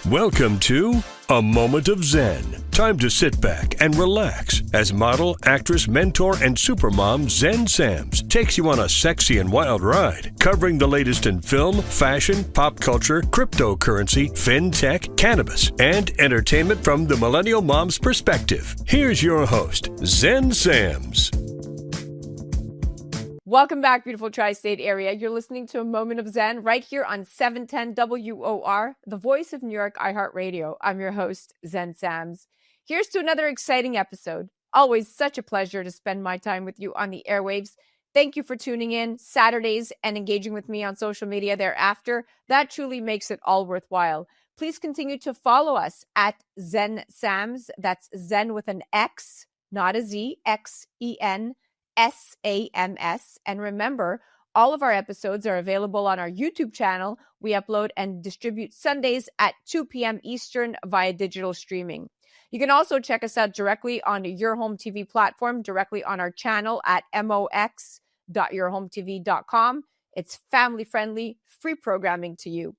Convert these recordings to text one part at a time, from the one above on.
Welcome to A Moment of Xen. Time to sit back and relax as model, actress, mentor, and supermom Xen Sams takes you on a sexy and wild ride, covering the latest in film, fashion, pop culture, cryptocurrency, fintech, cannabis, and entertainment from the millennial mom's perspective. Here's your host, Xen Sams. Welcome back, beautiful tri-state area. You're listening to A Moment of Xen right here on 710 WOR, the voice of New York, iHeartRadio. I'm your host, Xen Sams. Here's to another exciting episode. Always such a pleasure to spend my time with you on the airwaves. Thank you for tuning in Saturdays and engaging with me on social media thereafter. That truly makes it all worthwhile. Please continue to follow us at Xen Sams. That's Xen with an X, not a Z, Xen. SAMS. And remember, all of our episodes are available on our YouTube channel. We upload and distribute Sundays at 2 p.m. Eastern via digital streaming. You can also check us out directly on your home TV platform, directly on our channel at mox.yourhometv.com. It's family-friendly, free programming to you.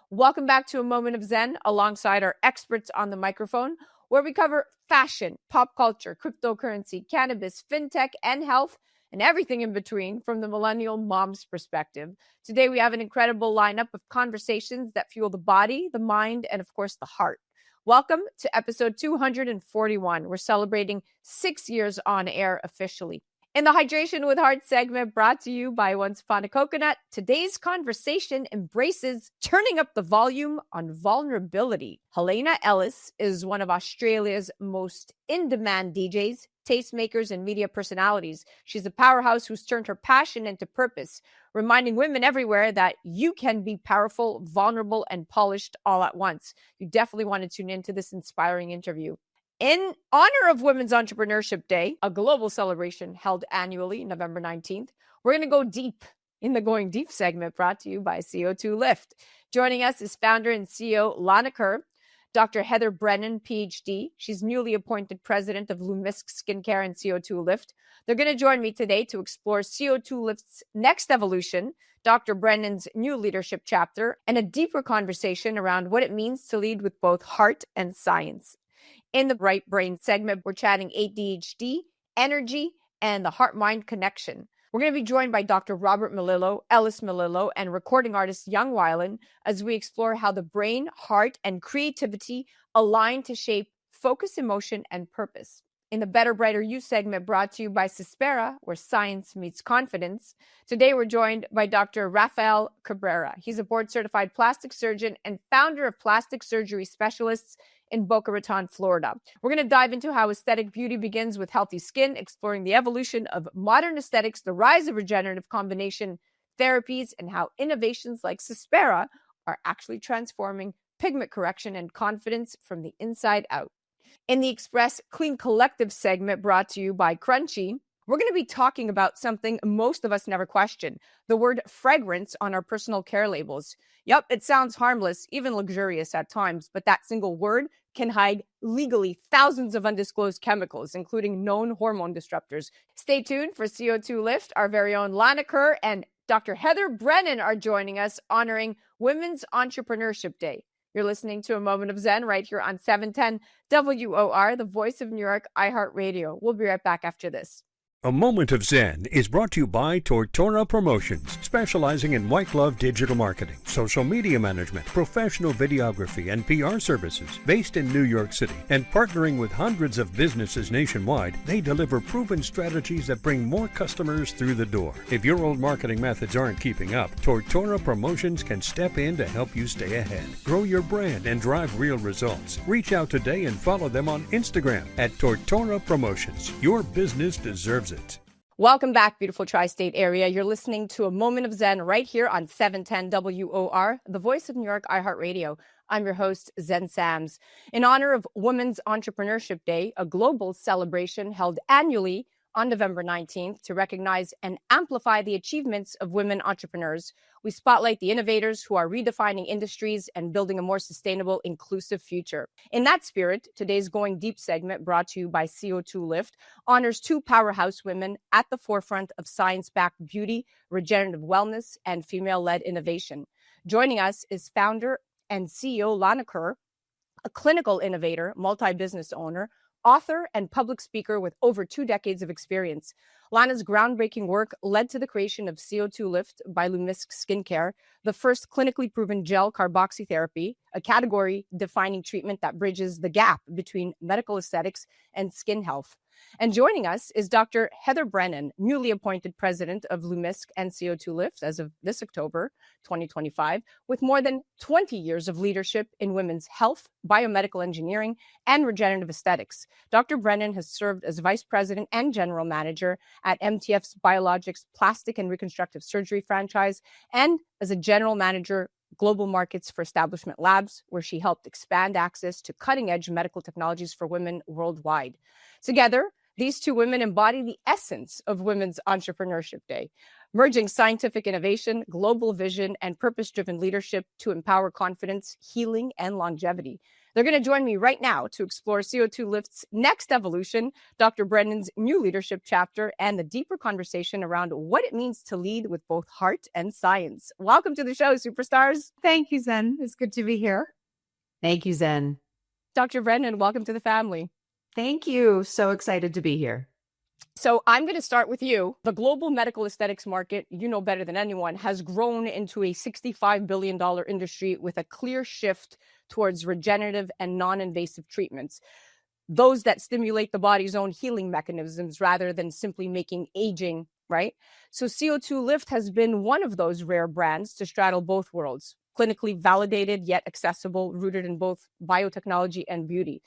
Welcome back to A Moment of Xen alongside our experts on the microphone, where we cover fashion, pop culture, cryptocurrency, cannabis, fintech, and health, and everything in between from the millennial mom's perspective. Today, we have an incredible lineup of conversations that fuel the body, the mind, and of course, the heart. Welcome to episode 241. We're celebrating 6 years on air officially. In the Hydration with Heart segment brought to you by Once Upon a Coconut, today's conversation embraces turning up the volume on vulnerability. Helena Ellis is one of Australia's most in-demand DJs, tastemakers, and media personalities. She's a powerhouse who's turned her passion into purpose, reminding women everywhere that you can be powerful, vulnerable, and polished all at once. You definitely want to tune into this inspiring interview. In honor of Women's Entrepreneurship Day, a global celebration held annually November 19th, we're going to go deep in the Going Deep segment brought to you by CO2 Lift. Joining us is founder and CEO Lana Kerr, Dr. Heather Brennan, PhD. She's newly appointed president of Lumisk Skincare and CO2 Lift. They're going to join me today to explore CO2 Lift's next evolution, Dr. Brennan's new leadership chapter, and a deeper conversation around what it means to lead with both heart and science. In the Right Brain segment, we're chatting ADHD, energy, and the heart-mind connection. We're going to be joined by Dr. Robert Melillo, Ellis Melillo, and recording artist Yung Wylin as we explore how the brain, heart, and creativity align to shape focus, emotion, and purpose. In the Better, Brighter You segment brought to you by Cispera, where science meets confidence, today we're joined by Dr. Rafael Cabrera. He's a board-certified plastic surgeon and founder of Plastic Surgery Specialists in Boca Raton, Florida. We're going to dive into how aesthetic beauty begins with healthy skin, exploring the evolution of modern aesthetics, the rise of regenerative combination therapies, and how innovations like Cispera are actually transforming pigment correction and confidence from the inside out. In the Express Clean Collective segment brought to you by Crunchy, we're going to be talking about something most of us never question, the word fragrance on our personal care labels. Yup, it sounds harmless, even luxurious at times, but that single word can hide legally thousands of undisclosed chemicals, including known hormone disruptors. Stay tuned for CO2 Lift. Our very own Lana Kerr and Dr. Heather Brennan are joining us, honoring Women's Entrepreneurship Day. You're listening to A Moment of Xen right here on 710 WOR, the voice of New York, iHeartRadio. We'll be right back after this. A Moment of Xen is brought to you by Tortora Promotions, specializing in white glove digital marketing, social media management, professional videography, and PR services. Based in New York City and partnering with hundreds of businesses nationwide, they deliver proven strategies that bring more customers through the door. If your old marketing methods aren't keeping up, Tortora Promotions can step in to help you stay ahead. Grow your brand and drive real results. Reach out today and follow them on Instagram at Tortora Promotions. Your business deserves it. Welcome back, beautiful tri-state area. You're listening to A Moment of Xen right here on 710 WOR, the voice of New York, iHeartRadio. I'm your host, Xen Sams. In honor of Women's Entrepreneurship Day, a global celebration held annually on November 19th to recognize and amplify the achievements of women entrepreneurs, we spotlight the innovators who are redefining industries and building a more sustainable, inclusive future. In that spirit, today's Going Deep segment, brought to you by CO2 Lift, honors two powerhouse women at the forefront of science-backed beauty, regenerative wellness, and female-led innovation. Joining us is founder and CEO Lana Kerr, a clinical innovator, multi-business owner, author, and public speaker with over 2 decades of experience. Lana's groundbreaking work led to the creation of CO2 Lift by Lumisk Skincare, the first clinically proven gel carboxytherapy, a category-defining treatment that bridges the gap between medical aesthetics and skin health. And joining us is Dr. Heather Brennan, newly appointed president of Lumisk and CO2 Lift as of this October 2025, with more than 20 years of leadership in women's health, biomedical engineering, and regenerative aesthetics. Dr. Brennan has served as vice president and general manager at MTF's Biologics Plastic and Reconstructive Surgery franchise, and as a general manager global markets for Establishment Labs, where she helped expand access to cutting-edge medical technologies for women worldwide. Together, these two women embody the essence of Women's Entrepreneurship Day, merging scientific innovation, global vision, and purpose-driven leadership to empower confidence, healing, and longevity. They're going to join me right now to explore CO2 Lift's next evolution, Dr. Brennan's new leadership chapter, and the deeper conversation around what it means to lead with both heart and science. Welcome to the show, superstars. Thank you, Xen. It's good to be here. Thank you, Xen. Dr. Brennan, welcome to the family. Thank you. So excited to be here. So I'm going to start with you. The global medical aesthetics market, you know better than anyone, has grown into a $65 billion industry with a clear shift towards regenerative and non-invasive treatments, those that stimulate the body's own healing mechanisms rather than simply making aging, right? So CO2 Lift has been one of those rare brands to straddle both worlds, clinically validated yet accessible, rooted in both biotechnology and beauty.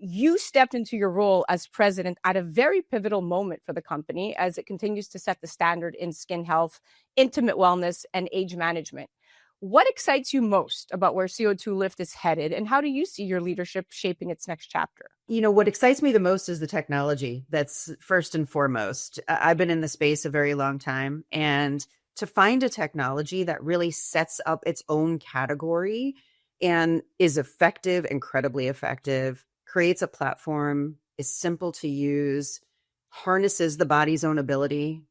You stepped into your role as president at a very pivotal moment for the company as it continues to set the standard in skin health, intimate wellness, and age management. What excites you most about where CO2 Lift is headed, and how do you see your leadership shaping its next chapter? You know, what excites me the most is the technology. That's first and foremost. I've been in the space a very long time, and to find a technology that really sets up its own category and is effective, incredibly effective, creates a platform, is simple to use, harnesses the body's own ability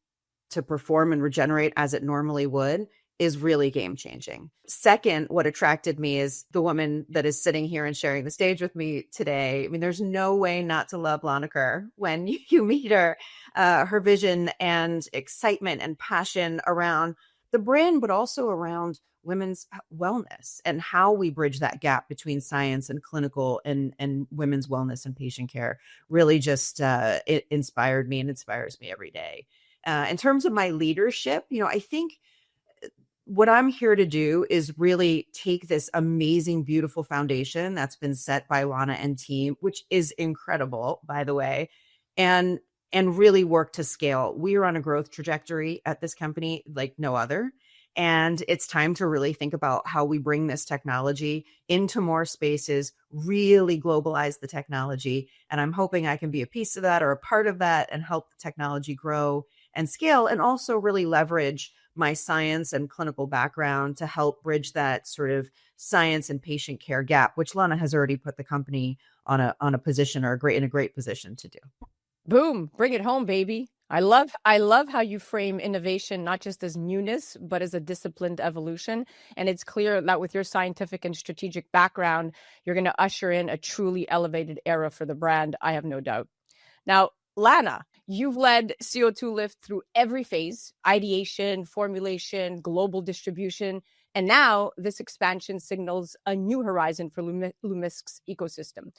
to perform and regenerate as it normally would, is really game changing. Second, what attracted me is the woman that is sitting here and sharing the stage with me today. I mean, there's no way not to love Lana Kerr when you meet her. Her vision and excitement and passion around the brand, but also around women's wellness and how we bridge that gap between science and clinical and women's wellness and patient care really just it inspired me and inspires me every day. In terms of my leadership, you know, I think what I'm here to do is really take this amazing, beautiful foundation that's been set by Lana and team, which is incredible, by the way, and really work to scale. We are on a growth trajectory at this company like no other. And it's time to really think about how we bring this technology into more spaces, really globalize the technology. And I'm hoping I can be a piece of that or a part of that and help the technology grow and scale, and also really leverage my science and clinical background to help bridge that sort of science and patient care gap, which Lana has already put the company on a position or in a great position to do. Boom, bring it home, baby. I love how you frame innovation, not just as newness, but as a disciplined evolution. And it's clear that with your scientific and strategic background, you're going to usher in a truly elevated era for the brand. I have no doubt. Now, Lana, you've led CO2 Lift through every phase: ideation, formulation, global distribution. And now this expansion signals a new horizon for Lumisk's ecosystem.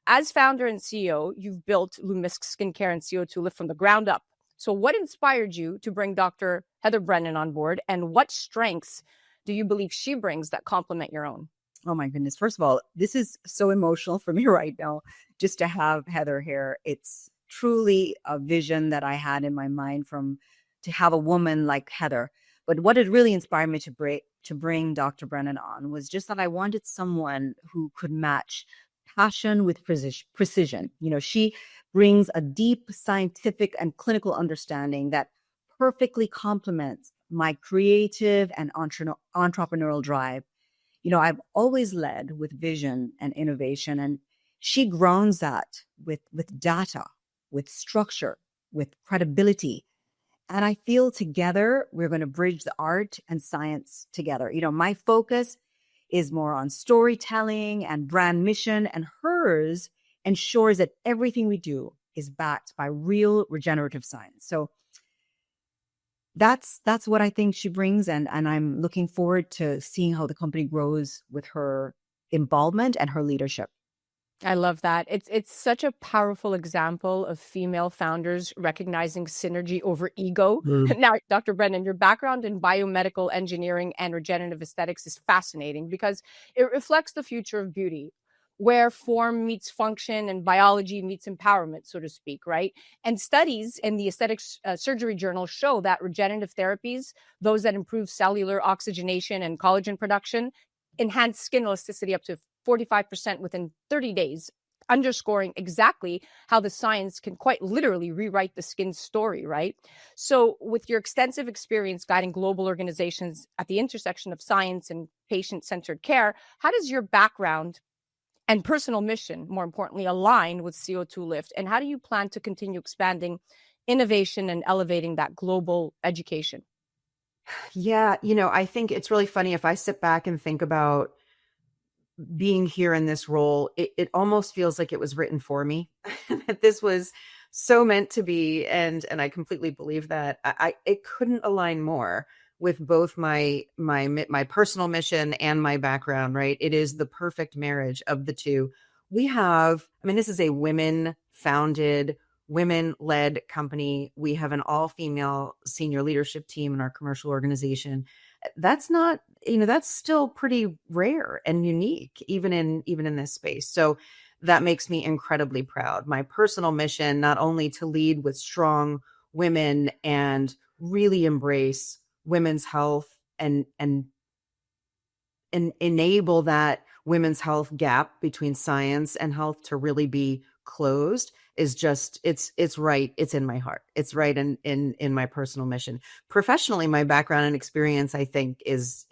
As founder and CEO, you've built Lumisk Skincare and CO2 Lift from the ground up. So what inspired you to bring Dr. Heather Brennan on board, and what strengths do you believe she brings that complement your own? Oh my goodness. First of all, this is so emotional for me right now, just to have Heather here. It's truly a vision that I had in my mind to have a woman like Heather. But what had really inspired me to bring Dr. Brennan on was just that I wanted someone who could match passion with precision. You know, she brings a deep scientific and clinical understanding that perfectly complements my creative and entrepreneurial drive. You know, I've always led with vision and innovation, and she grounds that with data, with structure, with credibility. And I feel together we're going to bridge the art and science together. You know, my focus is more on storytelling and brand mission, and hers ensures that everything we do is backed by real regenerative science. So that's what I think she brings, and I'm looking forward to seeing how the company grows with her involvement and her leadership. I love that. It's such a powerful example of female founders recognizing synergy over ego. Now, Dr. Brennan, your background in biomedical engineering and regenerative aesthetics is fascinating because it reflects the future of beauty, where form meets function and biology meets empowerment, so to speak, right? And studies in the Aesthetics Surgery Journal show that regenerative therapies, those that improve cellular oxygenation and collagen production, enhance skin elasticity up to 45% within 30 days, underscoring exactly how the science can quite literally rewrite the skin story, right? So, with your extensive experience guiding global organizations at the intersection of science and patient-centered care, how does your background and personal mission, more importantly, align with CO2 Lift? And how do you plan to continue expanding innovation and elevating that global education? Yeah, I think it's really funny if I sit back and think about being here in this role, it almost feels like it was written for me. That this was so meant to be, and I completely believe that. It couldn't align more with both my personal mission and my background, right? It is the perfect marriage of the two. This is a women founded, women led company. We have an all female senior leadership team in our commercial organization. That's still pretty rare and unique, even in this space. So that makes me incredibly proud. My personal mission, not only to lead with strong women and really embrace women's health and enable that women's health gap between science and health to really be closed, is just it's right. It's in my heart. It's right in my personal mission. Professionally, my background and experience, I think, is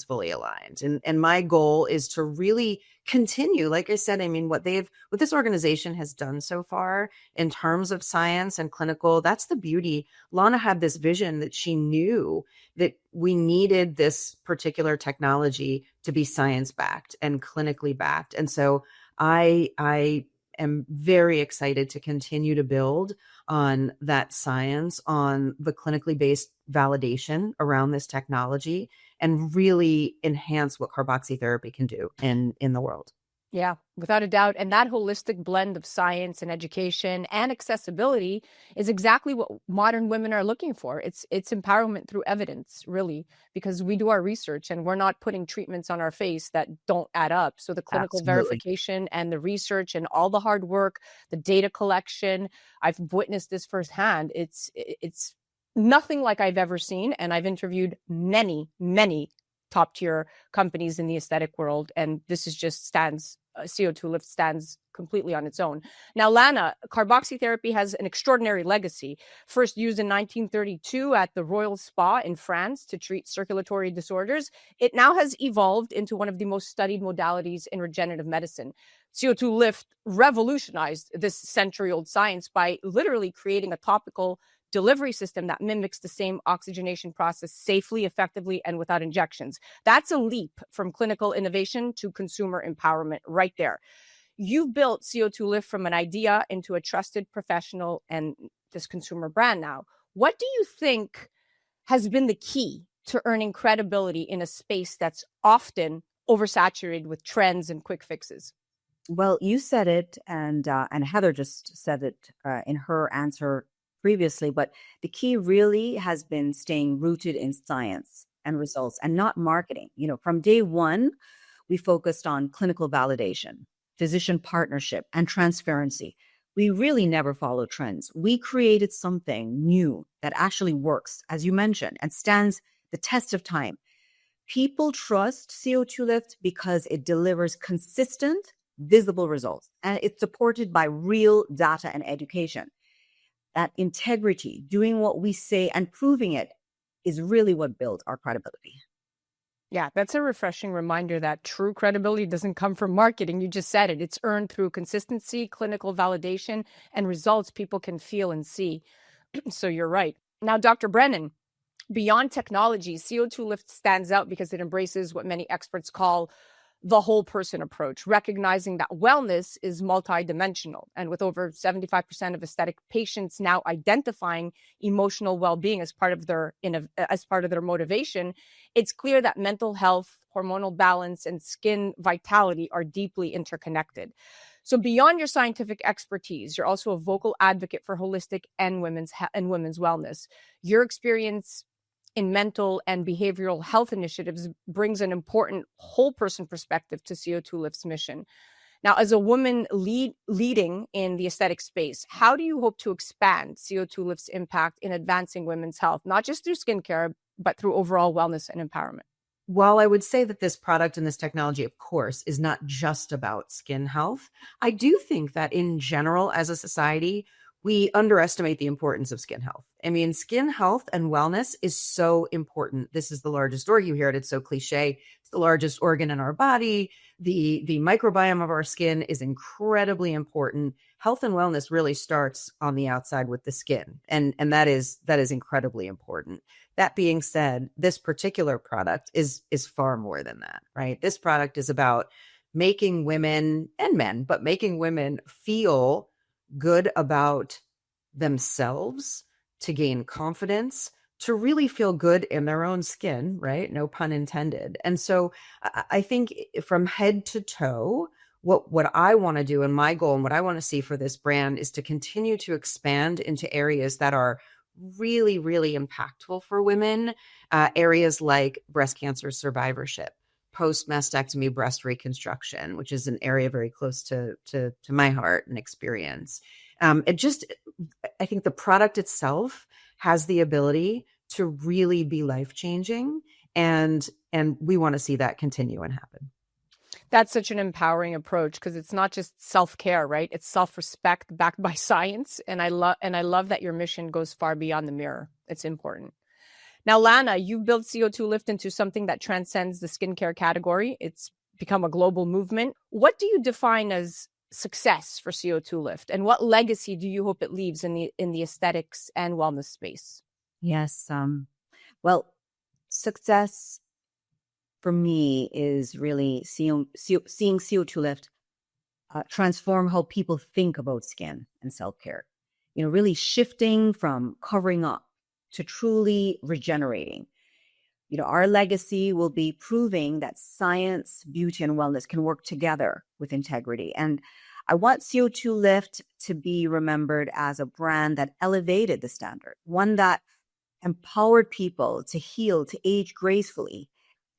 fully aligned. And my goal is to really continue, like I said, what this organization has done so far in terms of science and clinical, that's the beauty. Lana had this vision that she knew that we needed this particular technology to be science backed and clinically backed. And so I am very excited to continue to build on that science, on the clinically based validation around this technology, and really enhance what carboxytherapy can do in the world. Yeah, without a doubt. And that holistic blend of science and education and accessibility is exactly what modern women are looking for. It's empowerment through evidence, really, because we do our research and we're not putting treatments on our face that don't add up. So the clinical Absolutely. verification and the research and all the hard work, the data collection, I've witnessed this firsthand. It's nothing like I've ever seen. And I've interviewed many, many top tier companies in the aesthetic world. And this is just CO2 Lift stands completely on its own. Now, Lana, carboxytherapy has an extraordinary legacy. First used in 1932 at the Royal Spa in France to treat circulatory disorders, it now has evolved into one of the most studied modalities in regenerative medicine. CO2 Lift revolutionized this century-old science by literally creating a topical delivery system that mimics the same oxygenation process safely, effectively, and without injections. That's a leap from clinical innovation to consumer empowerment right there. You've built CO2 Lift from an idea into a trusted professional and this consumer brand now. What do you think has been the key to earning credibility in a space that's often oversaturated with trends and quick fixes? Well, you said it, and Heather just said it in her answer previously, but the key really has been staying rooted in science and results and not marketing. From day one, we focused on clinical validation, physician partnership, and transparency. We really never follow trends. We created something new that actually works, as you mentioned, and stands the test of time. People trust CO2 Lift because it delivers consistent, visible results, and it's supported by real data and education. That integrity, doing what we say and proving it, is really what built our credibility. Yeah, that's a refreshing reminder that true credibility doesn't come from marketing. You just said it. It's earned through consistency, clinical validation, and results people can feel and see. So you're right. Now, Dr. Brennan, Beyond technology, CO2 Lift stands out because it embraces what many experts call the whole person approach, recognizing that wellness is multidimensional. And with over 75% of aesthetic patients now identifying emotional well-being as part of their motivation, it's clear that mental health, hormonal balance, and skin vitality are deeply interconnected. So beyond your scientific expertise, you're also a vocal advocate for holistic and women's wellness. Your experience in mental and behavioral health initiatives brings an important whole person perspective to CO2 Lift's mission. Now, as a woman leading in the aesthetic space, how do you hope to expand CO2 Lift's impact in advancing women's health, not just through skincare, but through overall wellness and empowerment? While I would say that this product and this technology, of course, is not just about skin health, I do think that in general, as a society, we underestimate the importance of skin health. I mean, skin health and wellness is so important. This is the largest organ. You hear it, it's so cliche. It's the largest organ in our body. The microbiome of our skin is incredibly important. Health and wellness really starts on the outside with the skin. And that is incredibly important. That being said, this particular product is far more than that, right? This product is about making women and men, but making women feel good about themselves, to gain confidence, to really feel good in their own skin, right? No pun intended. And so I think from head to toe, what I want to do and my goal and what I want to see for this brand is to continue to expand into areas that are really, really impactful for women, areas like breast cancer survivorship, post-mastectomy breast reconstruction, which is an area very close to my heart and experience. I think the product itself has the ability to really be life-changing, and we want to see that continue and happen. That's such an empowering approach because it's not just self-care, right? It's self-respect backed by science. And I love that your mission goes far beyond the mirror. It's important. Now, Lana, you've built CO2 Lift into something that transcends the skincare category. It's become a global movement. What do you define as success for CO2 Lift, and what legacy do you hope it leaves in the aesthetics and wellness space? Yes. Well, success for me is really seeing CO2 Lift transform how people think about skin and self-care. Really shifting from covering up to truly regenerating. Our legacy will be proving that science, beauty, and wellness can work together with integrity. And I want CO2 Lift to be remembered as a brand that elevated the standard, one that empowered people to heal, to age gracefully,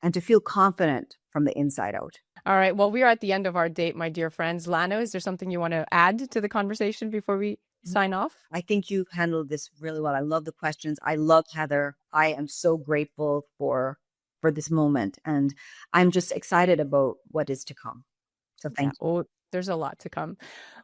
and to feel confident from the inside out. All right. Well, we are at the end of our date, my dear friends. Lana, is there something you want to add to the conversation before we sign off? I think you handled this really well. I love the questions. I love Heather. I am so grateful for this moment. And I'm just excited about what is to come. So thank you. Oh, there's a lot to come.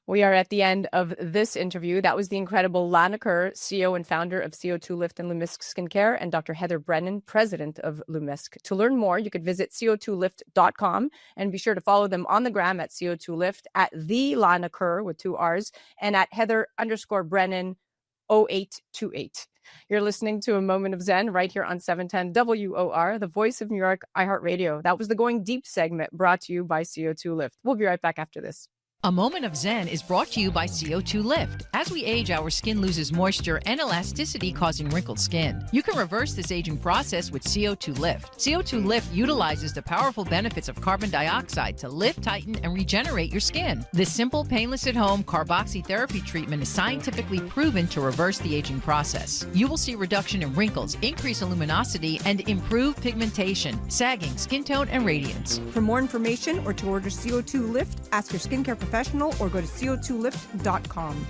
We are at the end of this interview. That was the incredible Lana Kerr, CEO and founder of CO2 Lift and Lumisk Skincare, and Dr. Heather Brennan, president of Lumisk. To learn more, you could visit co2lift.com and be sure to follow them on the gram at CO2 Lift, at the Lana Kerr with 2 R's, and at Heather_Brennan 0828. You're listening to A Moment of Xen right here on 710 WOR, the voice of New York, iHeartRadio. That was the Going Deep segment brought to you by CO2 Lift. We'll be right back after this. A Moment of Xen is brought to you by CO2 Lift. As we age, our skin loses moisture and elasticity, causing wrinkled skin. You can reverse this aging process with CO2 Lift. CO2 Lift utilizes the powerful benefits of carbon dioxide to lift, tighten, and regenerate your skin. This simple, painless at-home carboxytherapy treatment is scientifically proven to reverse the aging process. You will see reduction in wrinkles, increase in luminosity, and improve pigmentation, sagging, skin tone, and radiance. For more information or to order CO2 Lift, ask your skincare professional or go to co2lift.com.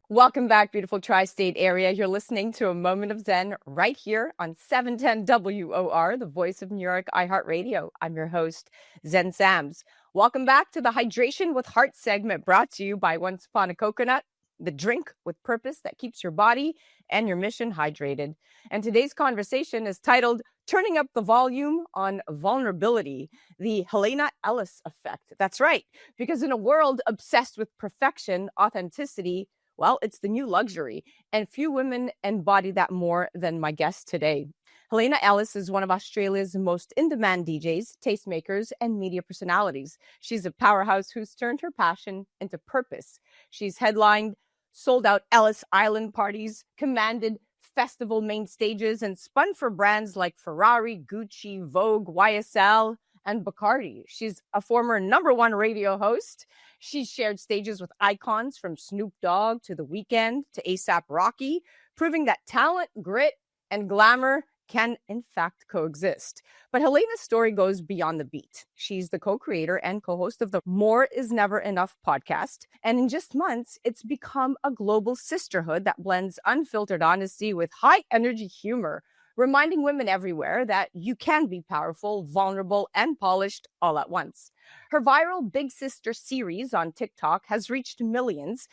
Welcome back, beautiful tri-state area. You're listening to A Moment of Xen right here on 710 WOR, the voice of New York, iHeartRadio. I'm your host, Zen Sams. Welcome back to the Hydration with Heart segment, brought to you by Once Upon a Coconut, the drink with purpose that keeps your body and your mission hydrated. And today's conversation is titled Turning Up the Volume on Vulnerability, the Helena Ellis effect. That's right, because in a world obsessed with perfection, authenticity, well, it's the new luxury, and few women embody that more than my guest today. Helena Ellis is one of Australia's most in-demand DJs, tastemakers, and media personalities. She's a powerhouse who's turned her passion into purpose. She's headlined sold-out Ellis Island parties, commanded festival main stages, and spun for brands like Ferrari, Gucci, Vogue, YSL, and Bacardi. She's a former #1 radio host. She's shared stages with icons from Snoop Dogg to The Weeknd to A$AP Rocky, proving that talent, grit, and glamour can in fact coexist. But Helena's story goes beyond the beat. She's the co-creator and co-host of the More Is Never Enough podcast. And in just months, it's become a global sisterhood that blends unfiltered honesty with high energy humor, reminding women everywhere that you can be powerful, vulnerable, and polished all at once. Her viral Big Sister series on TikTok has reached millions,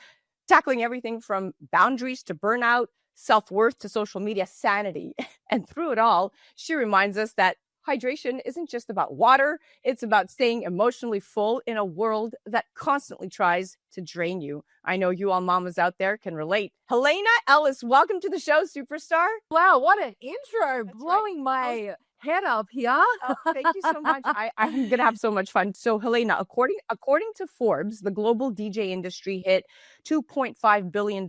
tackling everything from boundaries to burnout, self-worth to social media sanity. And through it all, she reminds us that hydration isn't just about water, it's about staying emotionally full in a world that constantly tries to drain you. I know you all mamas out there can relate. Helena Ellis, welcome to the show, superstar. Wow, what an intro. That's Blowing my head up here. Thank you so much. I'm going to have so much fun. So, Helena, according to Forbes, the global DJ industry hit $2.5 billion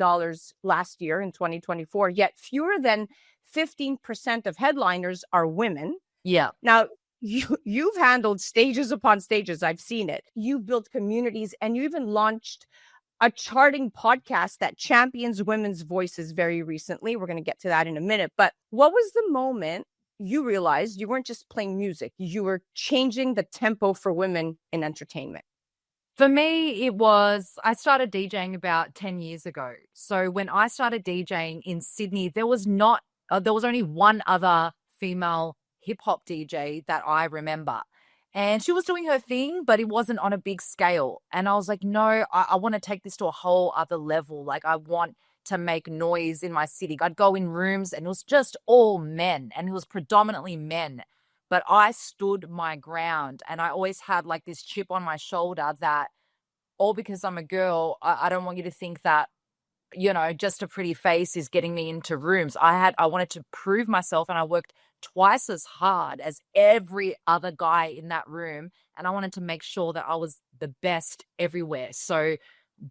last year in 2024, yet fewer than 15% of headliners are women. Yeah. Now, you've handled stages upon stages. I've seen it. You've built communities and you even launched a charting podcast that champions women's voices very recently. We're going to get to that in a minute. But what was the moment you realized you weren't just playing music, you were changing the tempo for women in entertainment? For me, I started DJing about 10 years ago. So when I started DJing in Sydney, there was only one other female hip hop DJ that I remember. And she was doing her thing, but it wasn't on a big scale. And I was like, no, I want to take this to a whole other level. Like, I want to make noise in my city. I'd go in rooms and it was just all men, and it was predominantly men. But I stood my ground, and I always had like this chip on my shoulder that all because I'm a girl, I don't want you to think that, just a pretty face is getting me into rooms. I wanted to prove myself, and I worked twice as hard as every other guy in that room. And I wanted to make sure that I was the best everywhere. So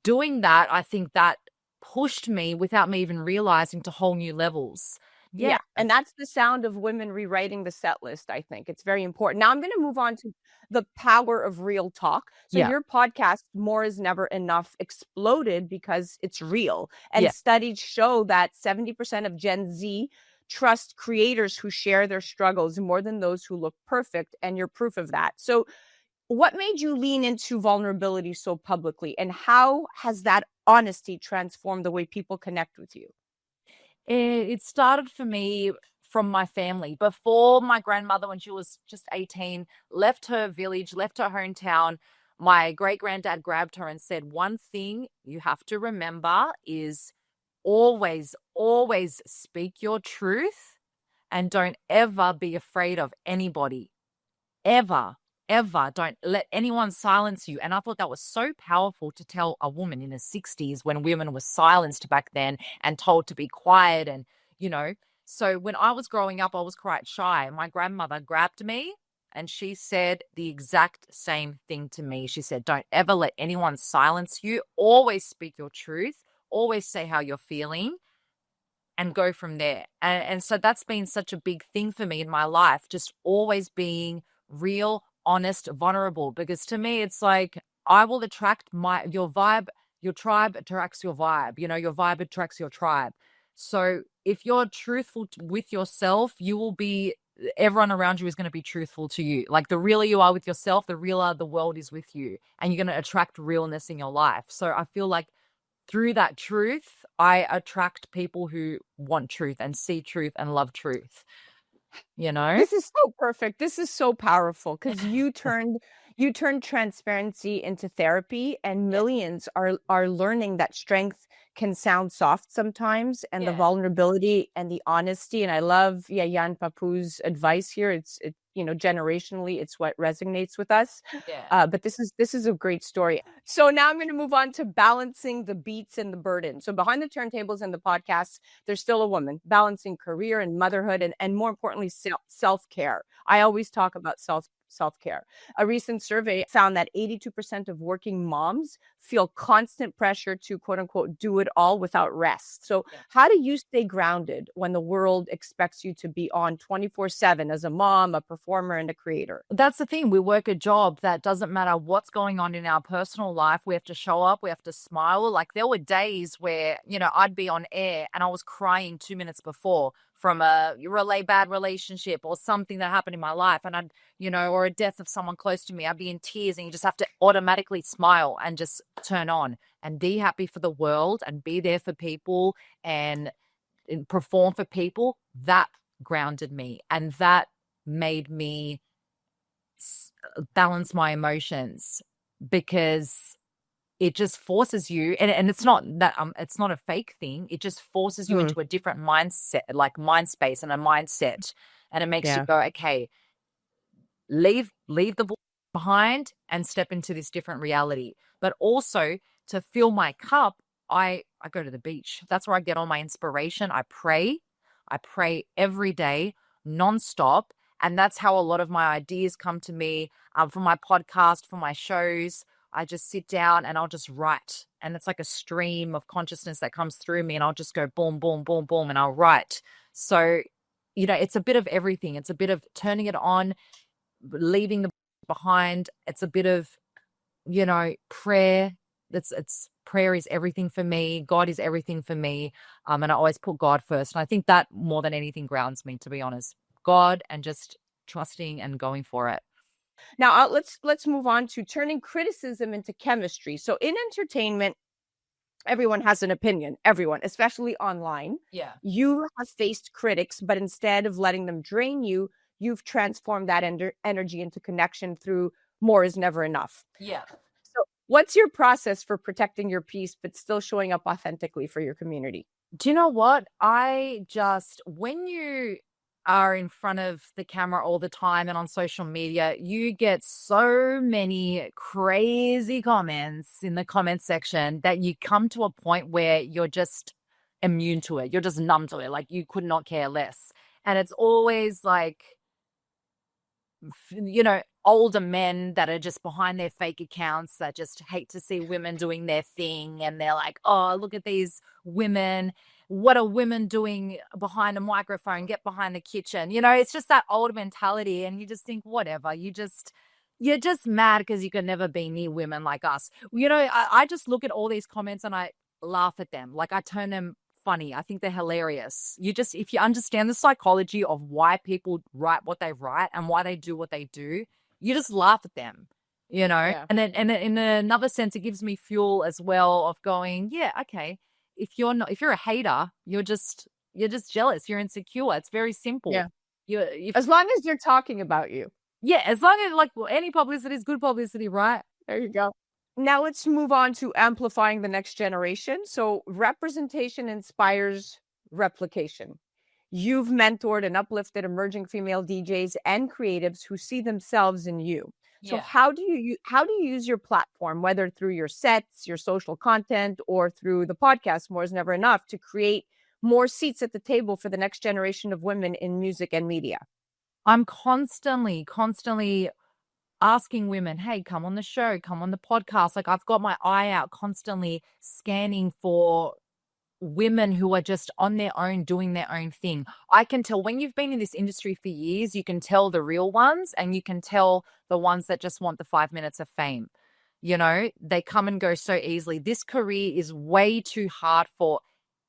doing that, I think that pushed me without me even realizing to whole new levels. Yeah. And that's the sound of women rewriting the set list. I think it's very important. Now I'm going to move on to the power of real talk. So your podcast, More Is Never Enough, exploded because it's real. And studies show that 70% of Gen Z trust creators who share their struggles more than those who look perfect. And you're proof of that. So what made you lean into vulnerability so publicly? And how has that honesty transformed the way people connect with you? It started for me from my family. Before my grandmother, when she was just 18, left her village, left her hometown, my great-granddad grabbed her and said, one thing you have to remember is always, always speak your truth, and don't ever be afraid of anybody. Ever. Don't let anyone silence you. And I thought that was so powerful to tell a woman in the 60s, when women were silenced back then and told to be quiet. And, so when I was growing up, I was quite shy. My grandmother grabbed me and she said the exact same thing to me. She said, don't ever let anyone silence you. Always speak your truth. Always say how you're feeling and go from there. And so that's been such a big thing for me in my life, just always being real, honest, vulnerable, because to me it's like I will attract your vibe. Your tribe attracts your vibe. Your vibe attracts your tribe. So if you're truthful with yourself, everyone around you is going to be truthful to you. Like, the realer you are with yourself, the realer the world is with you, and you're going to attract realness in your life. So I feel like through that truth, I attract people who want truth and see truth and love truth. This is so perfect. This is so powerful, because you turned transparency into therapy, and millions are learning that strength can sound soft sometimes, and the vulnerability and the honesty. And I love Jan Papu's advice here. It's generationally, it's what resonates with us. Yeah. But this is a great story. So now I'm going to move on to balancing the beats and the burden. So behind the turntables and the podcasts, there's still a woman balancing career and motherhood, and more importantly, self-care. I always talk about self-care. A recent survey found that 82% of working moms feel constant pressure to quote unquote do it all without rest. So how do you stay grounded when the world expects you to be on 24/7 as a mom, a performer, and a creator? That's the thing. We work a job that doesn't matter what's going on in our personal life. We have to show up. We have to smile. Like there were days where, I'd be on air and I was crying 2 minutes before from a bad relationship or something that happened in my life. And or a death of someone close to me. I'd be in tears, and you just have to automatically smile and just turn on and be happy for the world and be there for people and perform for people. That grounded me, and that made me balance my emotions, because it just forces you, and it's not that it's not a fake thing. It just forces you into a different mindset, like mind space and a mindset, and it makes you go, okay, leave the bull behind and step into this different reality. But also to fill my cup, I go to the beach. That's where I get all my inspiration. I pray every day, nonstop. And that's how a lot of my ideas come to me, for my podcast, for my shows. I just sit down and I'll just write. And it's like a stream of consciousness that comes through me, and I'll just go boom, boom, boom, boom, and I'll write. So, it's a bit of everything. It's a bit of turning it on, leaving the behind. It's a bit of, prayer. Prayer is everything for me. God is everything for me. And I always put God first. And I think that more than anything grounds me, to be honest. God, and just trusting and going for it. Now let's move on to turning criticism into chemistry. So in entertainment, everyone has an opinion. Everyone, especially online. Yeah. You have faced critics, but instead of letting them drain you, you've transformed that energy into connection through more is never enough. Yeah. So what's your process for protecting your peace, but still showing up authentically for your community? Do you know what? When you are in front of the camera all the time and on social media, you get so many crazy comments in the comment section that you come to a point where you're just immune to it. You're just numb to it. Like you could not care less. And it's always like, older men that are just behind their fake accounts that just hate to see women doing their thing. And they're like, oh, look at these women. What are women doing behind a microphone? Get behind the kitchen. It's just that old mentality. And you just think, whatever, you're just mad because you can never be near women like us. I just look at all these comments and I laugh at them. Like I turn them funny. I think they're hilarious. If you understand the psychology of why people write what they write and why they do what they do, you just laugh at them, Yeah. and then in another sense, it gives me fuel as well of going, yeah, okay. If you're a hater, you're just jealous. You're insecure. It's very simple. Yeah. As long as you're talking about you. Yeah. As long as any publicity is good publicity, right? There you go. Now let's move on to amplifying the next generation. So representation inspires replication. You've mentored and uplifted emerging female DJs and creatives who see themselves in you. So how do you use your platform, whether through your sets, your social content, or through the podcast More is Never Enough, to create more seats at the table for the next generation of women in music and media? I'm constantly asking women, hey, come on the show, come on the podcast. Like I've got my eye out constantly scanning for women who are just on their own, doing their own thing. I can tell when you've been in this industry for years, you can tell the real ones, and you can tell the ones that just want the 5 minutes of fame. They come and go so easily. This career is way too hard for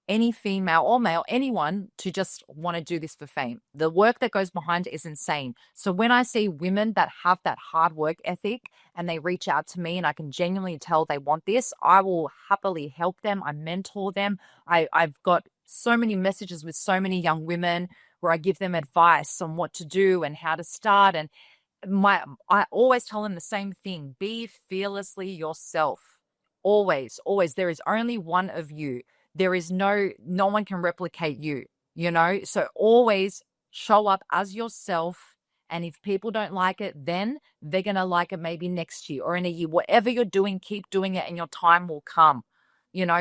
any female or male, anyone, to just want to do this for fame. The work that goes behind it is insane. So when I see women that have that hard work ethic and they reach out to me and I can genuinely tell they want this, I will happily help them. I mentor them. I've got so many messages with so many young women where I give them advice on what to do and how to start. And I always tell them the same thing: be fearlessly yourself. Always, always. There is only one of you. There is no one can replicate you, So always show up as yourself And if people don't like it, then they're going to like it maybe next year or in a year. Whatever you're doing, keep doing it and your time will come.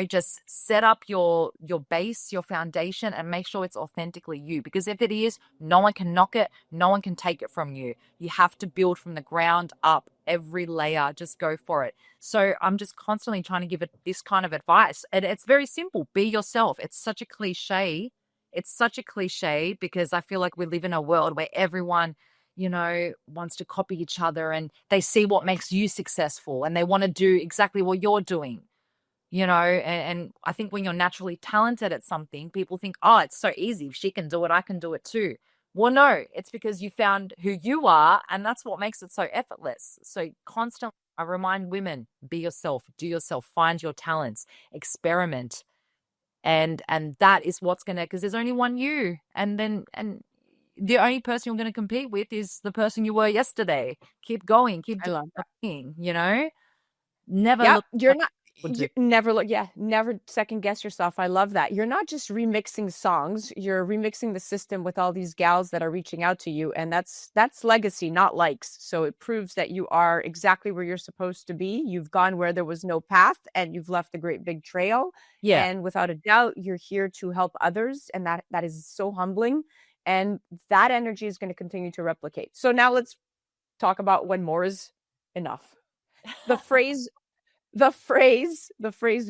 Just set up your base, your foundation, and make sure it's authentically you. Because if it is, no one can knock it. No one can take it from you. You have to build from the ground up, every layer. Just go for it. So I'm just constantly trying to give it this kind of advice. And it's very simple. Be yourself. It's such a cliche. It's such a cliche because I feel like we live in a world where everyone, wants to copy each other and they see what makes you successful and they want to do exactly what you're doing. And I think when you're naturally talented at something, people think, oh, it's so easy. If she can do it, I can do it too. Well, no, it's because you found who you are, and that's what makes it so effortless. So constantly, I remind women, be yourself, do yourself, find your talents, experiment. And that is what's going to, because there's only one you. And the only person you're going to compete with is the person you were yesterday. Keep going, keep doing, never look. Never second guess yourself. I love that. You're not just remixing songs, you're remixing the system with all these gals that are reaching out to you. And that's legacy, not likes. So it proves that you are exactly where you're supposed to be. You've gone where there was no path and you've left a great big trail. Yeah. And without a doubt, you're here to help others. And that is so humbling. And that energy is going to continue to replicate. So now let's talk about when more is enough. The phrase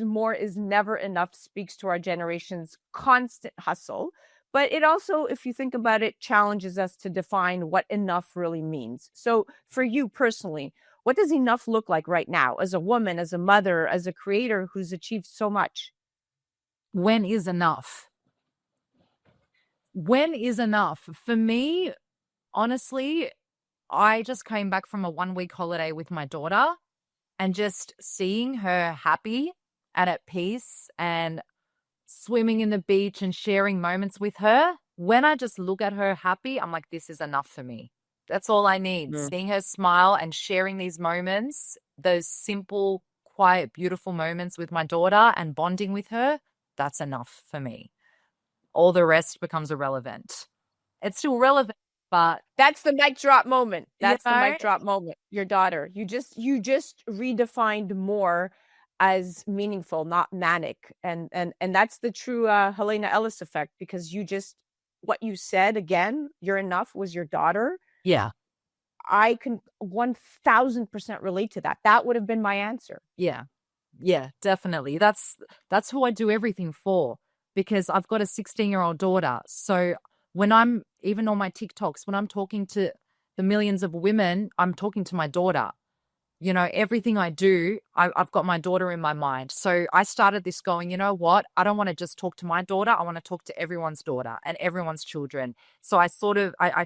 more is never enough speaks to our generation's constant hustle. But it also, if you think about it, challenges us to define what enough really means. So for you personally, what does enough look like right now as a woman, as a mother, as a creator who's achieved so much? When is enough? When is enough? For me, honestly, I just came back from a 1-week holiday with my daughter. And just seeing her happy and at peace and swimming in the beach and sharing moments with her, when I just look at her happy, I'm like, this is enough for me. That's all I need. Yeah. Seeing her smile and sharing these moments, those simple, quiet, beautiful moments with my daughter and bonding with her, that's enough for me. All the rest becomes irrelevant. It's still relevant. But that's the mic drop moment. That's the mic drop moment. Your daughter, you just redefined more as meaningful, not manic. And that's the true Helena Ellis effect, because what you said again, you're enough, was your daughter. Yeah. I can 1000% relate to that. That would have been my answer. Yeah. Yeah, definitely. That's who I do everything for, because I've got a 16-year-old daughter. So when I'm, even on my TikToks, when I'm talking to the millions of women, I'm talking to my daughter. Everything I do, I've got my daughter in my mind. So I started this going, you know what? I don't want to just talk to my daughter. I want to talk to everyone's daughter and everyone's children. So I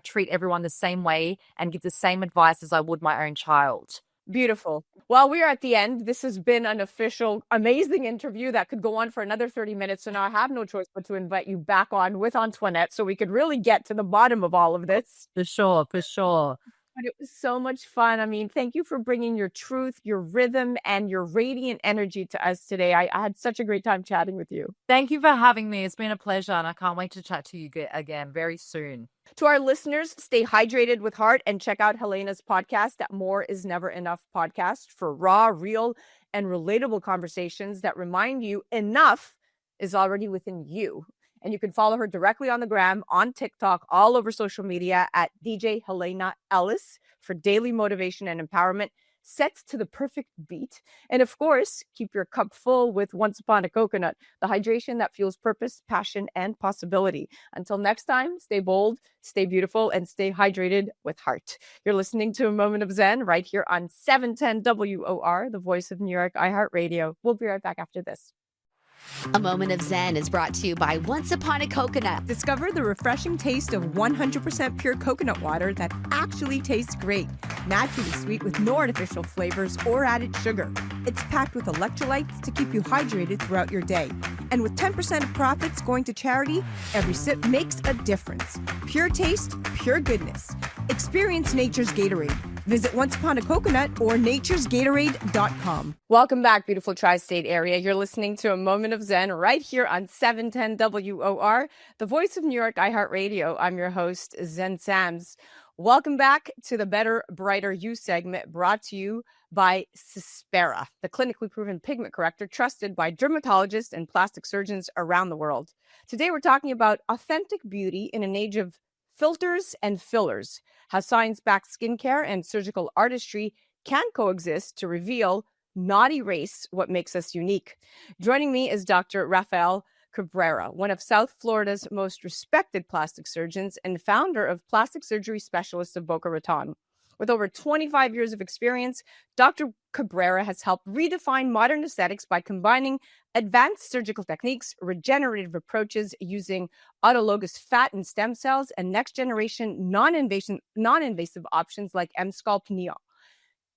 treat everyone the same way and give the same advice as I would my own child. Beautiful. Well, we are at the end. This has been an official, amazing interview that could go on for another 30 minutes. So now I have no choice but to invite you back on with Antoinette so we could really get to the bottom of all of this. For sure. But it was so much fun. I mean, thank you for bringing your truth, your rhythm, and your radiant energy to us today. I had such a great time chatting with you. Thank you for having me. It's been a pleasure, and I can't wait to chat to you again very soon. To our listeners, stay hydrated with heart and check out Helena's podcast at More Is Never Enough podcast for raw, real, and relatable conversations that remind you enough is already within you. And you can follow her directly on the gram, on TikTok, all over social media at DJ Helena Ellis for daily motivation and empowerment set to the perfect beat. And of course, keep your cup full with Once Upon a Coconut, the hydration that fuels purpose, passion, and possibility. Until next time, stay bold, stay beautiful, and stay hydrated with heart. You're listening to A Moment of Xen right here on 710 WOR, the voice of New York, iHeartRadio. We'll be right back after this. A Moment of Xen is brought to you by Once Upon a Coconut. Discover the refreshing taste of 100% pure coconut water that actually tastes great. Naturally sweet with no artificial flavors or added sugar. It's packed with electrolytes to keep you hydrated throughout your day. And with 10% of profits going to charity, every sip makes a difference. Pure taste, pure goodness. Experience nature's Gatorade. Visit Once Upon a Coconut or naturesgatorade.com. Welcome back, beautiful tri-state area. You're listening to A Moment of Xen right here on 710 WOR, the voice of New York, iHeartRadio. I'm your host, Zen Sams. Welcome back to the Better, Brighter You segment, brought to you by Cispera, the clinically proven pigment corrector trusted by dermatologists and plastic surgeons around the world. Today, we're talking about authentic beauty in an age of filters and fillers, how science-backed skincare and surgical artistry can coexist to reveal, not erase, what makes us unique. Joining me is Dr. Rafael Cabrera, one of South Florida's most respected plastic surgeons and founder of Plastic Surgery Specialists of Boca Raton. With over 25 years of experience, Dr. Cabrera has helped redefine modern aesthetics by combining advanced surgical techniques, regenerative approaches using autologous fat and stem cells, and next-generation non-invasive options like M-Sculpt Neo.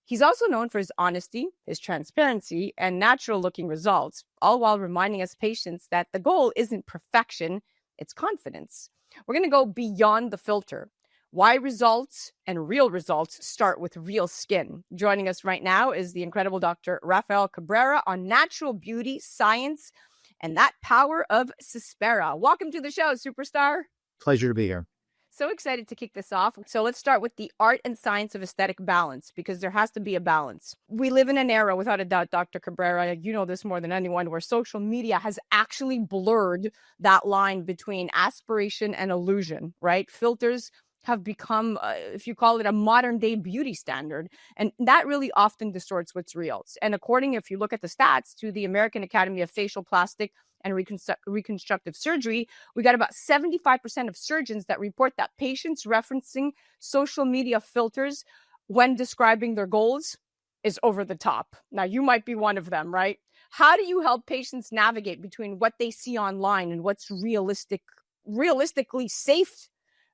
He's also known for his honesty, his transparency, and natural-looking results, all while reminding us patients that the goal isn't perfection, it's confidence. We're going to go beyond the filter. Why results and real results start with real skin. Joining us right now is the incredible Dr. Rafael Cabrera on natural beauty, science, and that power of Cispera. Welcome to the show, superstar. Pleasure to be here. So excited to kick this off. So let's start with the art and science of aesthetic balance, because there has to be a balance. We live in an era, without a doubt, Dr. Cabrera, you know this more than anyone, where social media has actually blurred that line between aspiration and illusion, right? Filters have become, if you call it, a modern day beauty standard. And that really often distorts what's real. And according, if you look at the stats, to the American Academy of Facial Plastic and Reconstructive Surgery, we got about 75% of surgeons that report that patients referencing social media filters when describing their goals is over the top. Now, you might be one of them, right? How do you help patients navigate between what they see online and what's realistically safe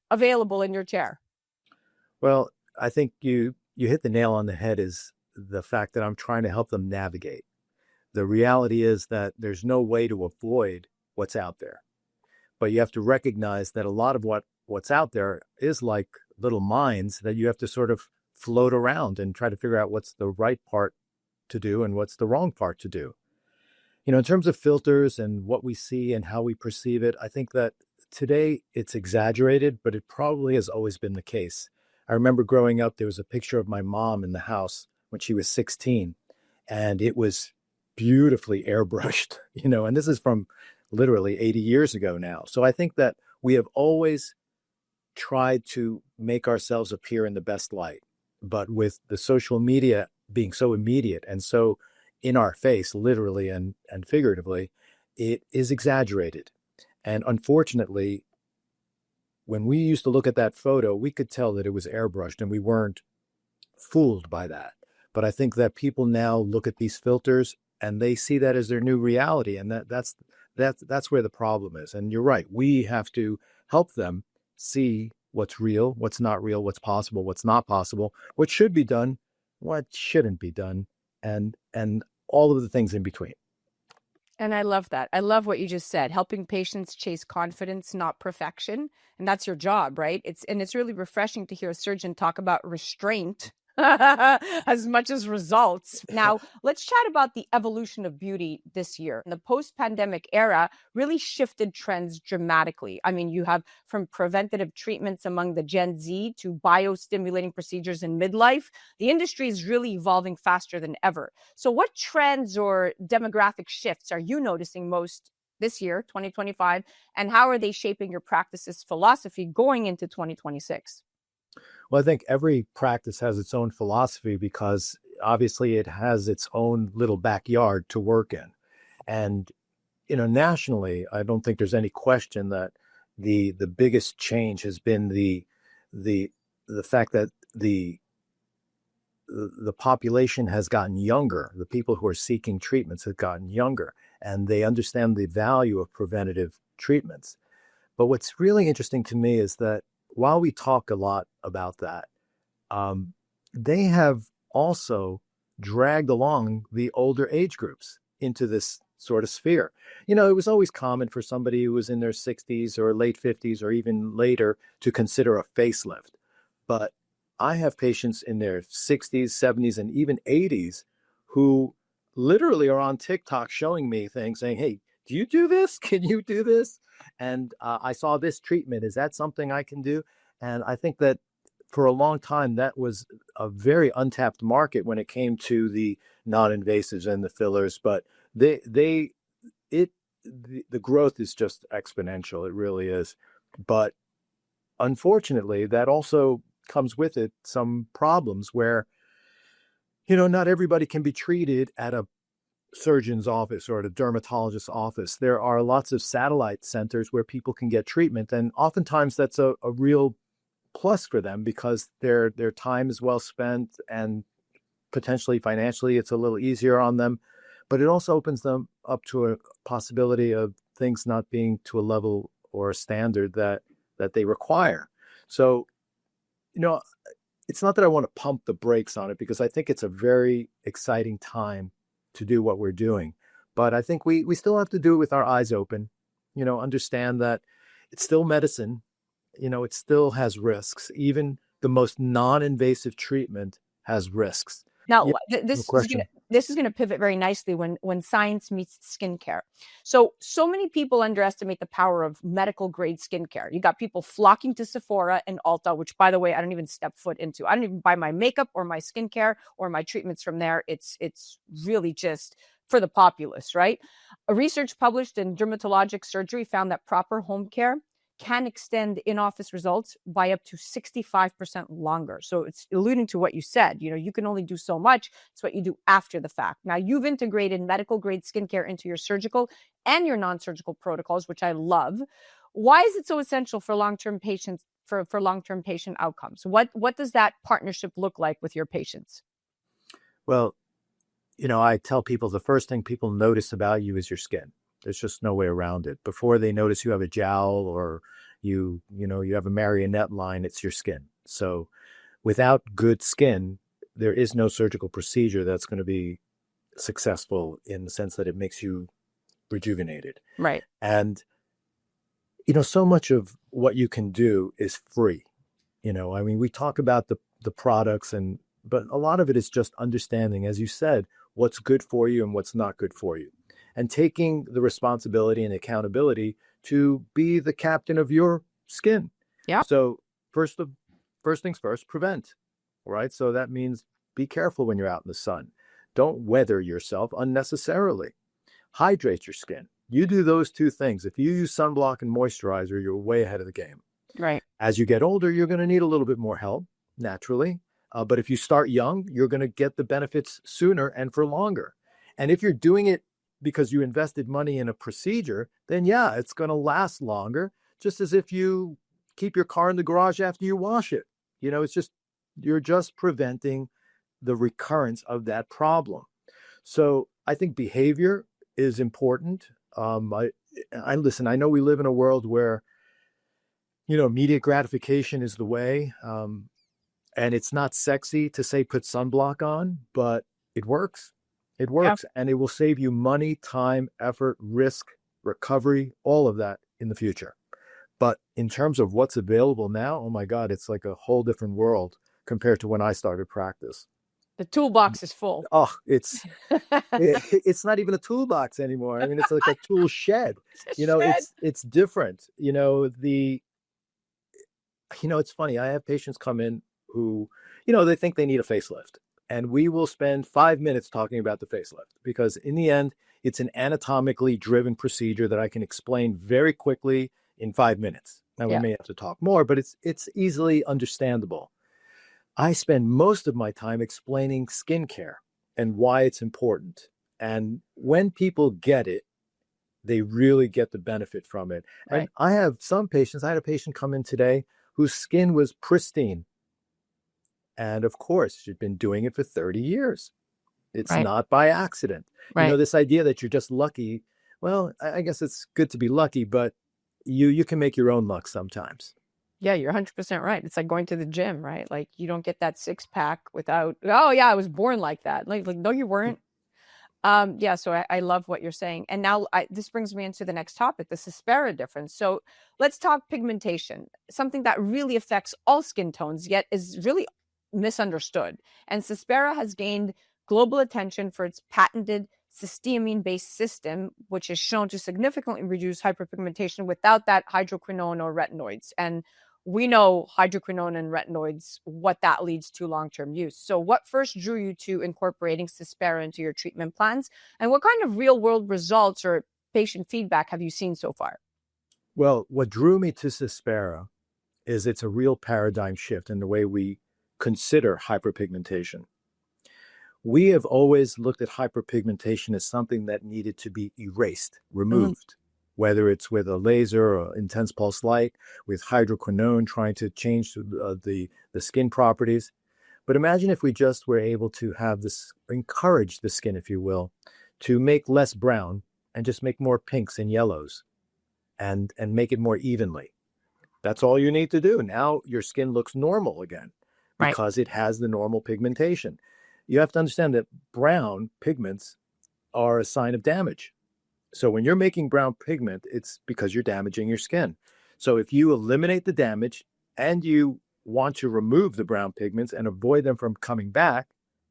available in your chair? Well, I think you hit the nail on the head, is the fact that I'm trying to help them navigate. The reality is that there's no way to avoid what's out there, but you have to recognize that a lot of what's out there is like little mines that you have to sort of float around and try to figure out what's the right part to do and what's the wrong part to do. You know, in terms of filters and what we see and how we perceive it, I think that today it's exaggerated, but it probably has always been the case. I remember growing up, there was a picture of my mom in the house when she was 16, and it was beautifully airbrushed, you know, and this is from literally 80 years ago now. So I think that we have always tried to make ourselves appear in the best light, but with the social media being so immediate and so in our face, literally and figuratively, it is exaggerated. And unfortunately, when we used to look at that photo, we could tell that it was airbrushed, and we weren't fooled by that. But I think that people now look at these filters and they see that as their new reality. And that's where the problem is. And you're right. We have to help them see what's real, what's not real, what's possible, what's not possible, what should be done, what shouldn't be done, and all of the things in between. And I love that. I love what you just said, helping patients chase confidence, not perfection. And that's your job, right? It's really refreshing to hear a surgeon talk about restraint as much as results. Now, let's chat about the evolution of beauty this year. The post-pandemic era really shifted trends dramatically. I mean, you have from preventative treatments among the Gen Z to biostimulating procedures in midlife. The industry is really evolving faster than ever. So what trends or demographic shifts are you noticing most this year, 2025, and how are they shaping your practice's philosophy going into 2026? Well, I think every practice has its own philosophy because obviously it has its own little backyard to work in. And, you know, nationally, I don't think there's any question that the biggest change has been the fact that the population has gotten younger. The people who are seeking treatments have gotten younger, and they understand the value of preventative treatments. But what's really interesting to me is that while we talk a lot about that, they have also dragged along the older age groups into this sort of sphere. You know, it was always common for somebody who was in their 60s or late 50s or even later to consider a facelift. But I have patients in their 60s, 70s, and even 80s who literally are on TikTok showing me things saying, hey, do you do this? Can you do this? And I saw this treatment. Is that something I can do? And I think that for a long time, that was a very untapped market when it came to the non-invasives and the fillers. But the growth is just exponential. It really is. But unfortunately, that also comes with it some problems where, not everybody can be treated at a surgeon's office or at a dermatologist's office. There are lots of satellite centers where people can get treatment. And oftentimes that's a real plus for them because their time is well spent and potentially financially it's a little easier on them. But it also opens them up to a possibility of things not being to a level or a standard that they require. So, it's not that I want to pump the brakes on it because I think it's a very exciting time to do what we're doing. But I think we still have to do it with our eyes open, understand that it's still medicine, it still has risks. Even the most non-invasive treatment has risks. Now, Yeah, this is going to pivot very nicely when science meets skincare. So many people underestimate the power of medical grade skincare. You got people flocking to Sephora and Ulta, which, by the way, I don't even step foot into. I don't even buy my makeup or my skincare or my treatments from there. It's really just for the populace, right? A research published in Dermatologic Surgery found that proper home care can extend in-office results by up to 65% longer. So it's alluding to what you said. You can only do so much. It's what you do after the fact. Now, you've integrated medical grade skincare into your surgical and your non-surgical protocols, which I love. Why is it so essential for long-term patients, for long-term patient outcomes? What does that partnership look like with your patients? Well, I tell people the first thing people notice about you is your skin. There's just no way around it. Before they notice you have a jowl or you have a marionette line, it's your skin. So without good skin, there is no surgical procedure that's going to be successful in the sense that it makes you rejuvenated. Right. And, so much of what you can do is free. We talk about the products but a lot of it is just understanding, as you said, what's good for you and what's not good for you. And taking the responsibility and accountability to be the captain of your skin. Yeah. So first things first, prevent. Right. So that means be careful when you're out in the sun. Don't weather yourself unnecessarily. Hydrate your skin. You do those two things. If you use sunblock and moisturizer, you're way ahead of the game. Right. As you get older, you're going to need a little bit more help, naturally. But if you start young, you're going to get the benefits sooner and for longer. And if you're doing it because you invested money in a procedure, then yeah, it's going to last longer, just as if you keep your car in the garage after you wash it. You're just preventing the recurrence of that problem. So I think behavior is important. I know we live in a world where, immediate gratification is the way. And it's not sexy to say put sunblock on, but it works. It works. Yeah. And it will save you money, time, effort, risk, recovery, all of that in the future. But in terms of what's available now, oh my God, it's like a whole different world compared to when I started practice. The toolbox is full. Oh, it's not even a toolbox anymore. I mean, it's like a tool shed. It's different. It's funny. I have patients come in who, they think they need a facelift. And we will spend 5 minutes talking about the facelift because in the end, it's an anatomically driven procedure that I can explain very quickly in 5 minutes. Now, we may have to talk more, but it's easily understandable. I spend most of my time explaining skincare and why it's important. And when people get it, they really get the benefit from it. Right. And I have some patients, I had a patient come in today whose skin was pristine. And of course, she'd been doing it for 30 years. It's not by accident. Right. This idea that you're just lucky. Well, I guess it's good to be lucky, but you can make your own luck sometimes. Yeah, you're 100% right. It's like going to the gym, right? Like you don't get that 6-pack without, oh yeah, I was born like that. Like no, you weren't. So I love what you're saying. And now this brings me into the next topic, the Suspera difference. So let's talk pigmentation, something that really affects all skin tones, yet is really misunderstood. And Suspera has gained global attention for its patented cysteamine-based system, which is shown to significantly reduce hyperpigmentation without that hydroquinone or retinoids. And we know hydroquinone and retinoids, what that leads to long-term use. So what first drew you to incorporating Cispera into your treatment plans? And what kind of real-world results or patient feedback have you seen so far? Well, what drew me to Cispera is it's a real paradigm shift in the way we consider hyperpigmentation. We have always looked at hyperpigmentation as something that needed to be erased, removed, whether it's with a laser or intense pulse light, with hydroquinone trying to change the skin properties. But imagine if we just were able to have this, encourage the skin, if you will, to make less brown and just make more pinks and yellows and make it more evenly. That's all you need to do. Now your skin looks normal again because it has the normal pigmentation. You have to understand that brown pigments are a sign of damage. So when you're making brown pigment, it's because you're damaging your skin. So if you eliminate the damage and you want to remove the brown pigments and avoid them from coming back,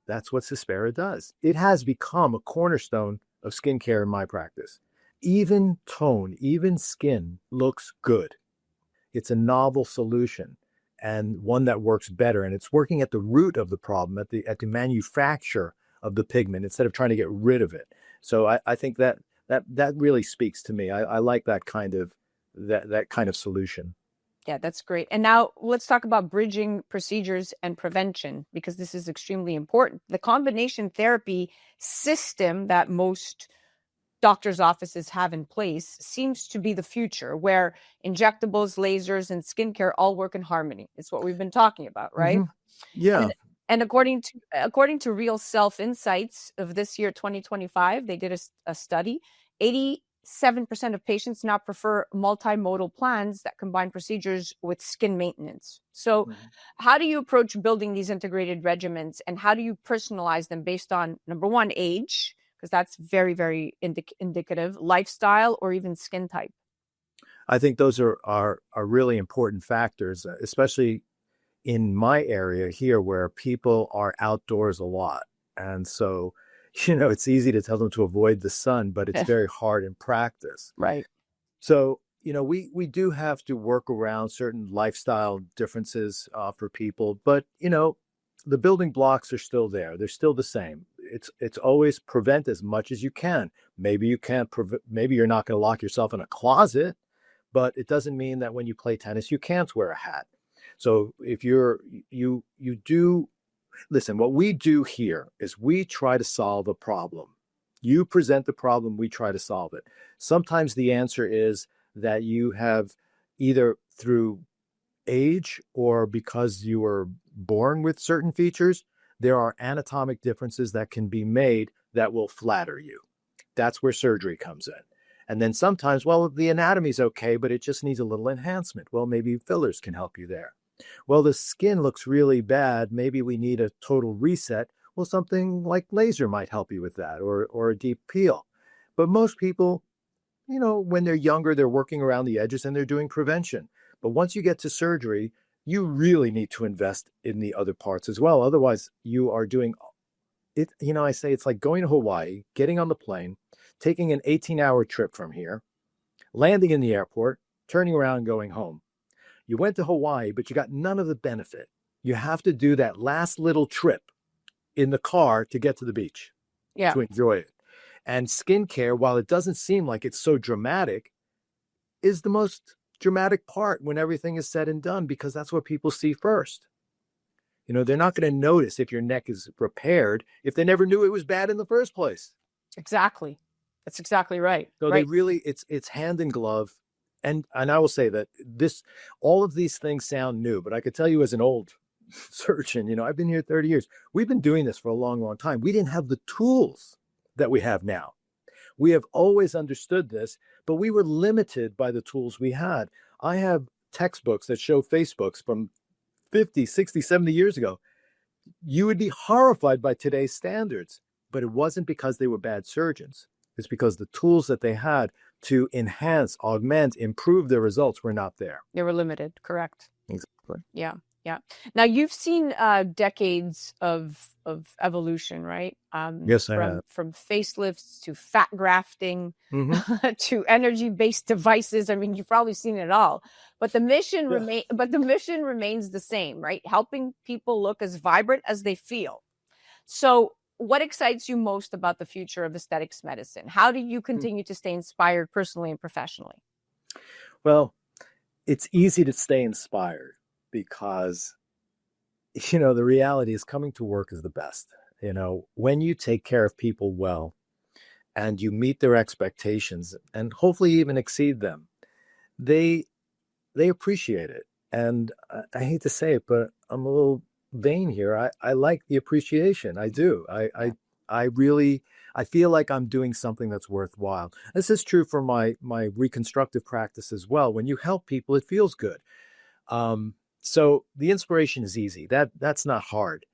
that's what Cispera does. It has become a cornerstone of skincare in my practice. Even tone, even skin looks good. It's a novel solution and one that works better. And it's working at the root of the problem, at the manufacture of the pigment, instead of trying to get rid of it. So I think that really speaks to me. I like that kind of solution. Yeah, that's great. And now let's talk about bridging procedures and prevention, because this is extremely important. The combination therapy system that most doctors' offices have in place seems to be the future, where injectables, lasers, and skincare all work in harmony. It's what we've been talking about, right? Yeah. And according to Real Self Insights of this year, 2025, they did a study. 87% of patients now prefer multimodal plans that combine procedures with skin maintenance. So how do you approach building these integrated regimens, and how do you personalize them based on, number one, age, because that's very, very indicative, lifestyle, or even skin type? I think those are really important factors, especially in my area here where people are outdoors a lot. And so, it's easy to tell them to avoid the sun, but it's very hard in practice. Right. So, we do have to work around certain lifestyle differences for people, but, the building blocks are still there. They're still the same. It's always prevent as much as you can. Maybe you can't maybe you're not going to lock yourself in a closet, but it doesn't mean that when you play tennis, you can't wear a hat. So if you do, listen, what we do here is we try to solve a problem. You present the problem, we try to solve it. Sometimes the answer is that you have, either through age or because you were born with certain features, there are anatomic differences that can be made that will flatter you. That's where surgery comes in. And then sometimes, well, the anatomy's okay, but it just needs a little enhancement. Well, maybe fillers can help you there. Well, the skin looks really bad. Maybe we need a total reset. Well, something like laser might help you with that, or a deep peel. But most people, when they're younger, they're working around the edges and they're doing prevention. But once you get to surgery, you really need to invest in the other parts as well. Otherwise, you are doing it. I say it's like going to Hawaii, getting on the plane, taking an 18-hour trip from here, landing in the airport, turning around and going home. You went to Hawaii, but you got none of the benefit. You have to do that last little trip in the car to get to the beach, to enjoy it. And skincare, while it doesn't seem like it's so dramatic, is the most dramatic part when everything is said and done, because that's what people see first. They're not going to notice if your neck is repaired if they never knew it was bad in the first place. Exactly. That's exactly right. So they really, it's hand in glove. And I will say that all of these things sound new, but I could tell you as an old surgeon, I've been here 30 years. We've been doing this for a long, long time. We didn't have the tools that we have now. We have always understood this, but we were limited by the tools we had. I have textbooks that show Facebooks from 50, 60, 70 years ago. You would be horrified by today's standards, but it wasn't because they were bad surgeons. It's because the tools that they had to enhance, augment, improve their results were not there. They were limited. Correct. Exactly. Yeah. Yeah. Now you've seen decades of evolution, right? Yes, I have. From facelifts to fat grafting Hmm. to energy-based devices. I mean, you've probably seen it all. But the mission remains the same, right? Helping people look as vibrant as they feel. So, what excites you most about the future of aesthetics medicine? How do you continue to stay inspired personally and professionally? Well, it's easy to stay inspired because, the reality is coming to work is the best. When you take care of people well and you meet their expectations and hopefully even exceed them, they appreciate it. And I hate to say it, but I'm a little vain here. I like the appreciation. I do. I really, I feel like I'm doing something that's worthwhile. This is true for my reconstructive practice as well. When you help people, it feels good. So the inspiration is easy. That's not hard.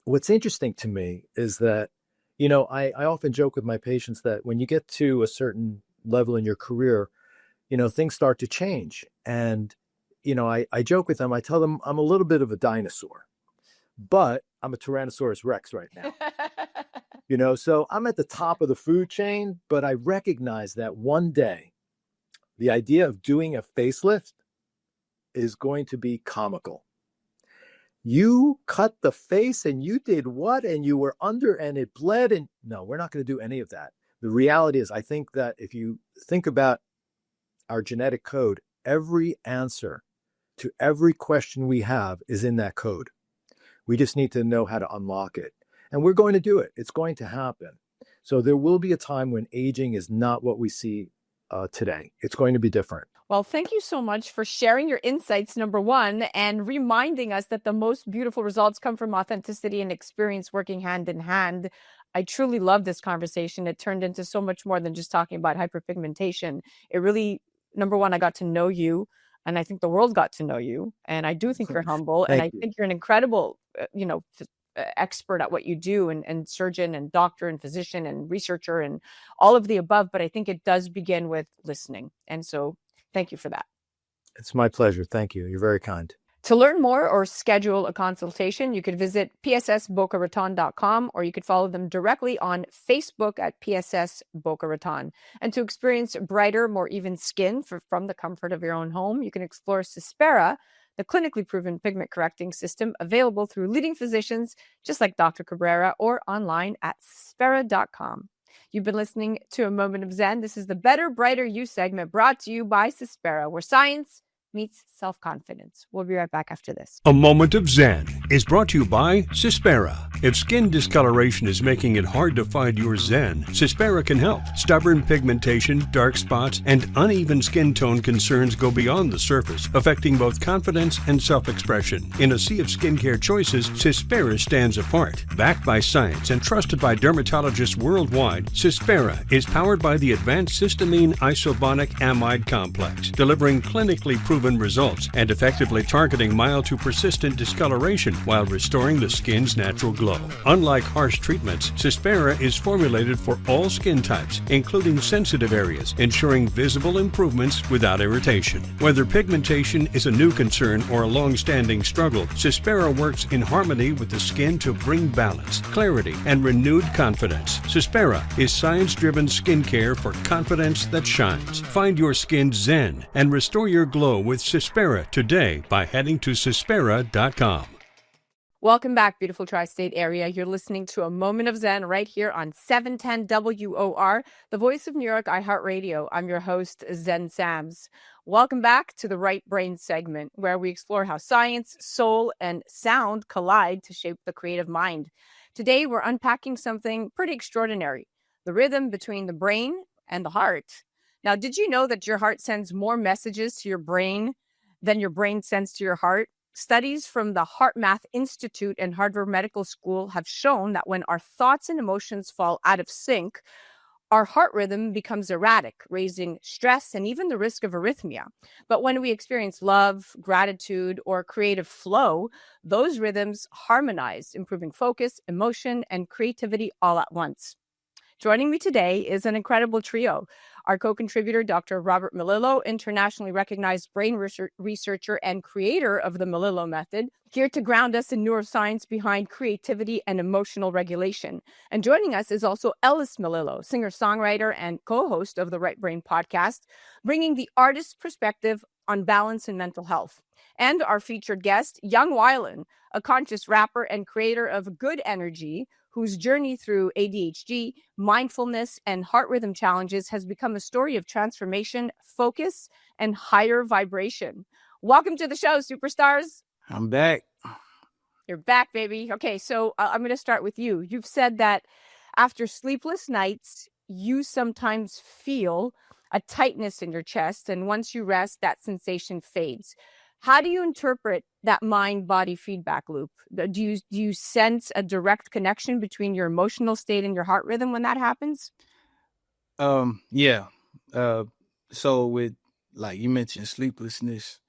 What's interesting to me is that, I often joke with my patients that when you get to a certain level in your career, things start to change. And, I joke with them, I tell them I'm a little bit of a dinosaur, but I'm a Tyrannosaurus Rex right now. So I'm at the top of the food chain, but I recognize that one day the idea of doing a facelift is going to be comical. You cut the face and you did what? And you were under and it bled. And no, we're not going to do any of that. The reality is, I think that if you think about our genetic code, every answer to every question we have is in that code. We just need to know how to unlock it. And we're going to do it. It's going to happen. So there will be a time when aging is not what we see today. It's going to be different. Well, thank you so much for sharing your insights, number one, and reminding us that the most beautiful results come from authenticity and experience working hand in hand. I truly love this conversation. It turned into so much more than just talking about hyperpigmentation. It really, number one, I got to know you, and I think the world got to know you. And I do think you're humble, and I think you're an incredible, expert at what you do, and surgeon and doctor and physician and researcher and all of the above. But I think it does begin with listening. And so thank you for that. It's my pleasure. Thank you. You're very kind. To learn more or schedule a consultation, you could visit pssbocaraton.com, or you could follow them directly on Facebook at PSS Boca Raton. And to experience brighter, more even skin from the comfort of your own home, you can explore Cispera, the clinically proven pigment correcting system available through leading physicians just like Dr. Cabrera, or online at cispera.com. You've been listening to A Moment of Xen. This is the Better, Brighter You segment brought to you by Cispera, where science meets self-confidence. We'll be right back after this. A Moment of Xen is brought to you by Cispera. If skin discoloration is making it hard to find your Zen, Cispera can help. Stubborn pigmentation, dark spots, and uneven skin tone concerns go beyond the surface, affecting both confidence and self-expression. In a sea of skincare choices, Cispera stands apart. Backed by science and trusted by dermatologists worldwide, Cispera is powered by the advanced cysteamine isobonic amide complex, delivering clinically proven results and effectively targeting mild to persistent discoloration while restoring the skin's natural glow. Unlike harsh treatments, Cispera is formulated for all skin types, including sensitive areas, ensuring visible improvements without irritation. Whether pigmentation is a new concern or a long-standing struggle, Cispera works in harmony with the skin to bring balance, clarity, and renewed confidence. Cispera is science-driven skincare for confidence that shines. Find your skin zen and restore your glow with Cispera today by heading to Cispera.com. Welcome back, beautiful tri-state area. You're listening to A Moment of Xen right here on 710 WOR, the voice of New York, iHeartRadio. I'm your host, Zen Sams. Welcome back to the Right Brain segment, where we explore how science, soul, and sound collide to shape the creative mind. Today, we're unpacking something pretty extraordinary, the rhythm between the brain and the heart. Now, did you know that your heart sends more messages to your brain than your brain sends to your heart? Studies from the Heart Math Institute and Harvard Medical School have shown that when our thoughts and emotions fall out of sync, our heart rhythm becomes erratic, raising stress and even the risk of arrhythmia. But when we experience love, gratitude, or creative flow, those rhythms harmonize, improving focus, emotion, and creativity all at once. Joining me today is an incredible trio. Our co-contributor, Dr. Robert Melillo, internationally recognized brain researcher and creator of the Melillo method, here to ground us in neuroscience behind creativity and emotional regulation. And joining us is also Ellis Melillo, singer-songwriter and co-host of the Right Brain podcast, bringing the artist's perspective on balance and mental health. And our featured guest, Yung Wylin, a conscious rapper and creator of Good Energy, whose journey through ADHD, mindfulness, and heart rhythm challenges has become a story of transformation, focus, and higher vibration. Welcome to the show, superstars. I'm back. You're back, baby. Okay, so I'm going to start with you. You've said that after sleepless nights, you sometimes feel a tightness in your chest, and once you rest, that sensation fades. How do you interpret that mind-body feedback loop? Do you sense a direct connection between your emotional state and your heart rhythm when that happens? Yeah. So with, like you mentioned, sleeplessness,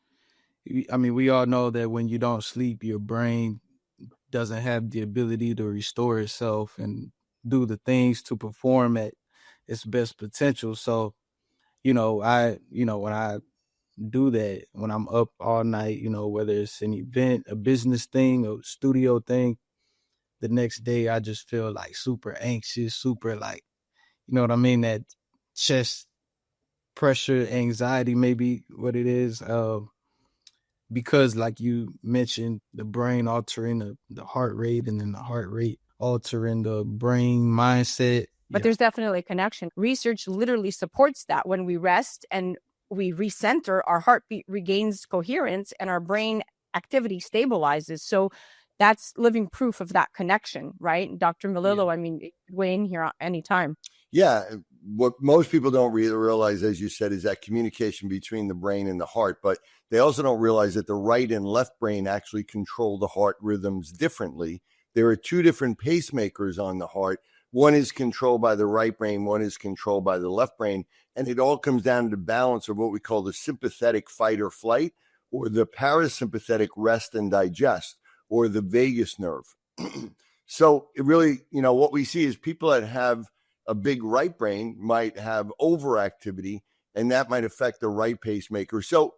I mean, we all know that when you don't sleep, your brain doesn't have the ability to restore itself and do the things to perform at its best potential. So, when I do that, when I'm up all night, whether it's an event, a business thing, a studio thing, the next day I just feel like super anxious, super like, you know what I mean? That chest pressure, anxiety, maybe what it is. Because like you mentioned, the brain altering the heart rate, and then the heart rate altering the brain mindset. But there's definitely a connection. Research literally supports that. When we rest and we recenter, our heartbeat regains coherence and our brain activity stabilizes. So that's living proof of that connection, right? Dr. Melillo, I mean, weigh in here anytime. Yeah. What most people don't realize, as you said, is that communication between the brain and the heart. But they also don't realize that the right and left brain actually control the heart rhythms differently. There are two different pacemakers on the heart. One is controlled by the right brain, one is controlled by the left brain. And it all comes down to the balance of what we call the sympathetic fight or flight, or the parasympathetic rest and digest, or the vagus nerve. So it really, what we see is people that have a big right brain might have overactivity, and that might affect the right pacemaker. So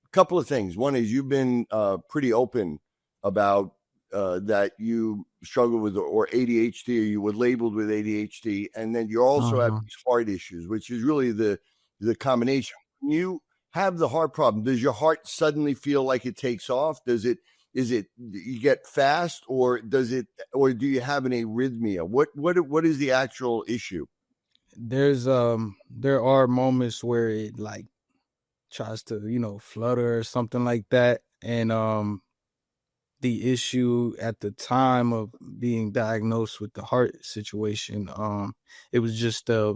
a couple of things. One is you've been pretty open about that you struggle with or ADHD, or you were labeled with ADHD, and then you also have these heart issues, which is really the combination. When you have the heart problem, does your heart suddenly feel like it takes off? Is it you get fast, or do you have an arrhythmia? What is the actual issue? There are moments where it like tries to, flutter or something like that. And the issue at the time of being diagnosed with the heart situation, it was just the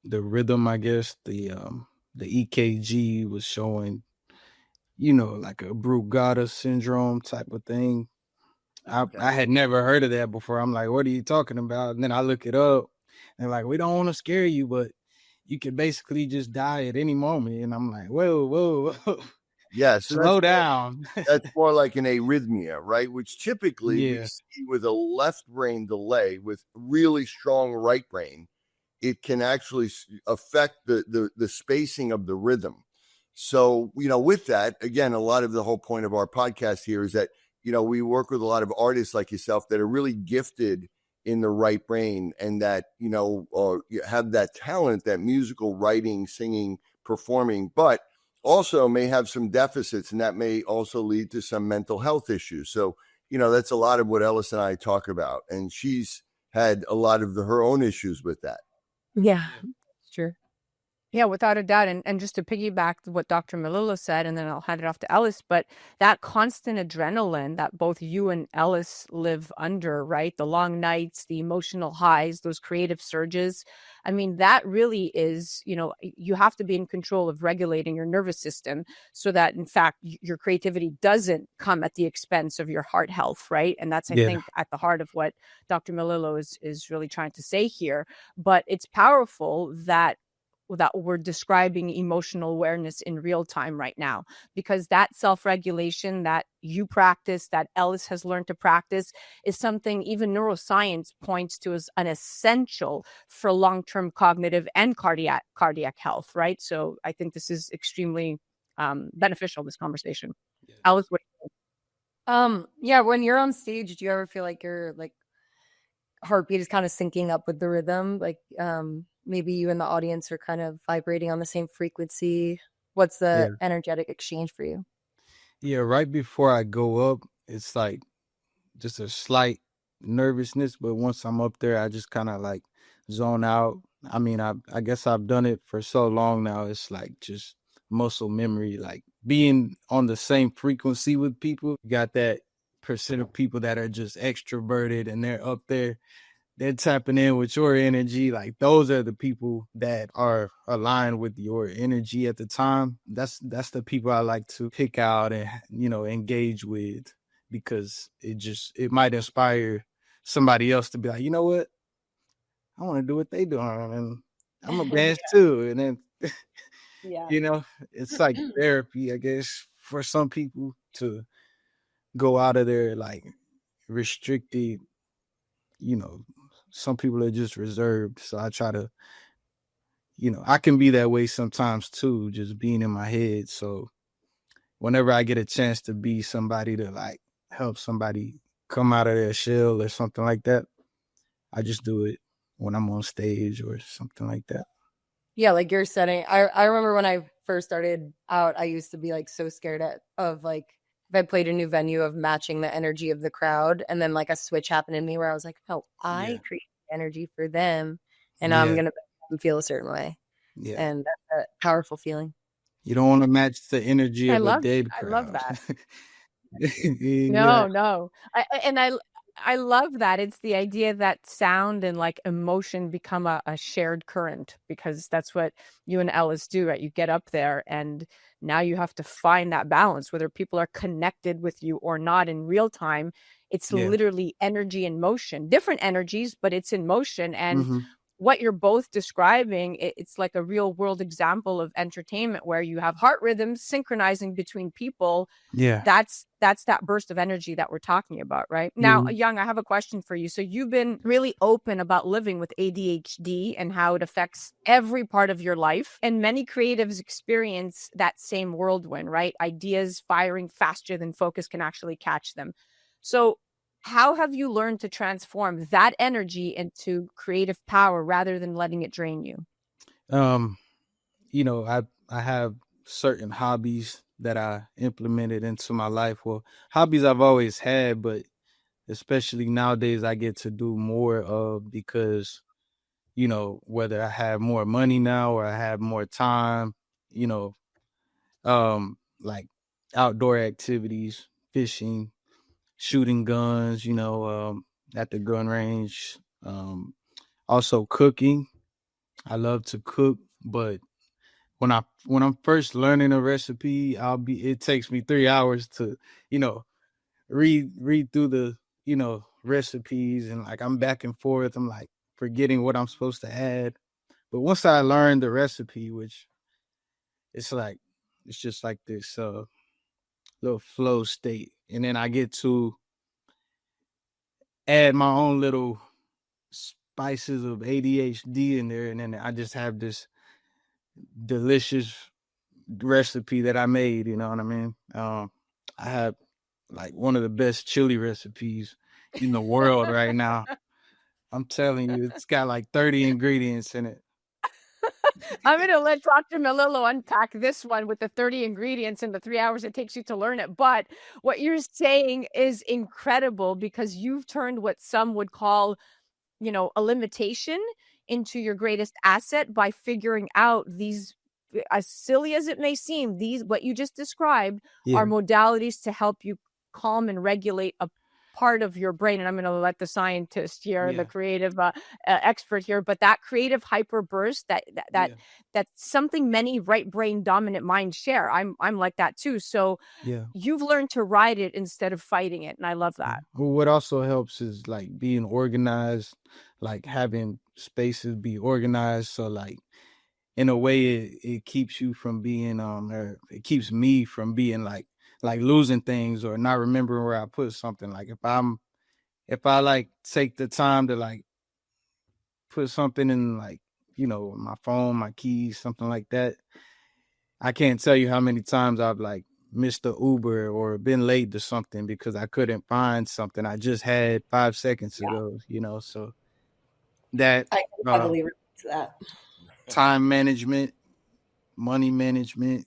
rhythm, I guess. The EKG was showing, like a Brugada syndrome type of thing. I had never heard of that before. I'm like, what are you talking about? And then I look it up, and like, we don't want to scare you, but you could basically just die at any moment. And I'm like, whoa. Yeah, so slow down. That's more like an arrhythmia, right? Which typically we see with a left brain delay with really strong right brain. It can actually affect the spacing of the rhythm. So, with that, again, a lot of the whole point of our podcast here is that, we work with a lot of artists like yourself that are really gifted in the right brain, and that, have that talent, that musical writing, singing, performing, but also may have some deficits, and that may also lead to some mental health issues. So, that's a lot of what Ellis and I talk about. And she's had a lot of her own issues with that. Yeah, sure. Yeah, without a doubt. And just to piggyback what Dr. Melillo said, and then I'll hand it off to Ellis, but that constant adrenaline that both you and Ellis live under, right? The long nights, the emotional highs, those creative surges. I mean, that really is, you have to be in control of regulating your nervous system so that, in fact, your creativity doesn't come at the expense of your heart health, right? And that's, I think, at the heart of what Dr. Melillo is really trying to say here. But it's powerful that that we're describing emotional awareness in real time right now, because that self-regulation that you practice, that Ellis has learned to practice, is something even neuroscience points to as an essential for long-term cognitive and cardiac health, right? So I think this is extremely beneficial, this conversation. Yes. Ellis, what Yeah, when you're on stage, do you ever feel like your like heartbeat is kind of syncing up with the rhythm? Like maybe you and the audience are kind of vibrating on the same frequency. What's the Yeah. energetic exchange for you? Yeah, right before I go up, it's like just a slight nervousness, but once I'm up there, I just kind of like zone out. I mean, I guess I've done it for so long now. It's like just muscle memory, like being on the same frequency with people. You got that percent of people that are just extroverted and they're up there, they're tapping in with your energy. Like those are the people that are aligned with your energy at the time. That's the people I like to pick out and, you know, engage with, because it might inspire somebody else to be like, you know what, I want to do what they doing, and I'm a dance too. And then Yeah. you know, it's like therapy, I guess, for some people to go out of their like restricted, you know, some people are just reserved. So I try to, you know, I can be that way sometimes too, just being in my head. So whenever I get a chance to be somebody to like help somebody come out of their shell or something like that, I just do it when I'm on stage or something like that. Yeah, like you're setting. I remember when I first started out, I used to be like so scared of like if I played a new venue of matching the energy of the crowd, and then like a switch happened in me where I was like, no, I Yeah. create energy for them, and I'm Yeah. gonna make them feel a certain way, Yeah. and that's a powerful feeling. You don't want to match the energy I of a love dead I love crowd. that. Yeah. No. I love that. It's the idea that sound and like emotion become a shared current, because that's what you and Ellis do, right? You get up there and now you have to find that balance, whether people are connected with you or not in real time. It's Yeah. literally energy in motion, different energies, but it's in motion. And Mm-hmm. what you're both describing, it's like a real world example of entertainment where you have heart rhythms synchronizing between people. Yeah. That's that burst of energy that we're talking about, right? Now, Mhm. Yung, I have a question for you. So you've been really open about living with ADHD and how it affects every part of your life. And many creatives experience that same whirlwind, right? Ideas firing faster than focus can actually catch them. So how have you learned to transform that energy into creative power rather than letting it drain you? You know, I have certain hobbies that I implemented into my life. Well, hobbies I've always had, but especially nowadays I get to do more of, because, you know, whether I have more money now or I have more time, you know, like outdoor activities, fishing, shooting guns, you know, at the gun range, also cooking. I love to cook, but when I'm first learning a recipe, it takes me 3 hours to, you know, read through the, you know, recipes, and like I'm back and forth. I'm like forgetting what I'm supposed to add. But once I learn the recipe, which it's just like this little flow state, and then I get to add my own little spices of ADHD in there, and then I just have this delicious recipe that I made. You know what I mean? I have like one of the best chili recipes in the world right now. I'm telling you, it's got like 30 ingredients in it. I'm going to let Dr. Melillo unpack this one with the 30 ingredients and the 3 hours it takes you to learn it. But what you're saying is incredible, because you've turned what some would call, you know, a limitation into your greatest asset by figuring out these, as silly as it may seem, these, what you just described, Yeah. are modalities to help you calm and regulate a part of your brain. And I'm going to let the scientist here, Yeah. the creative expert here, but that creative hyperburst, Yeah. that's something many right brain dominant minds share. I'm like that too. So Yeah. you've learned to ride it instead of fighting it, and I love that. Well, what also helps is like being organized, like having spaces be organized. So like in a way it keeps you from being or it keeps me from being like losing things or not remembering where I put something. Like if I like take the time to like put something in like, my phone, my keys, something like that, I can't tell you how many times I've like missed the Uber or been late to something because I couldn't find something I just had 5 seconds ago, so that I can heavily relate to that. time management, money management,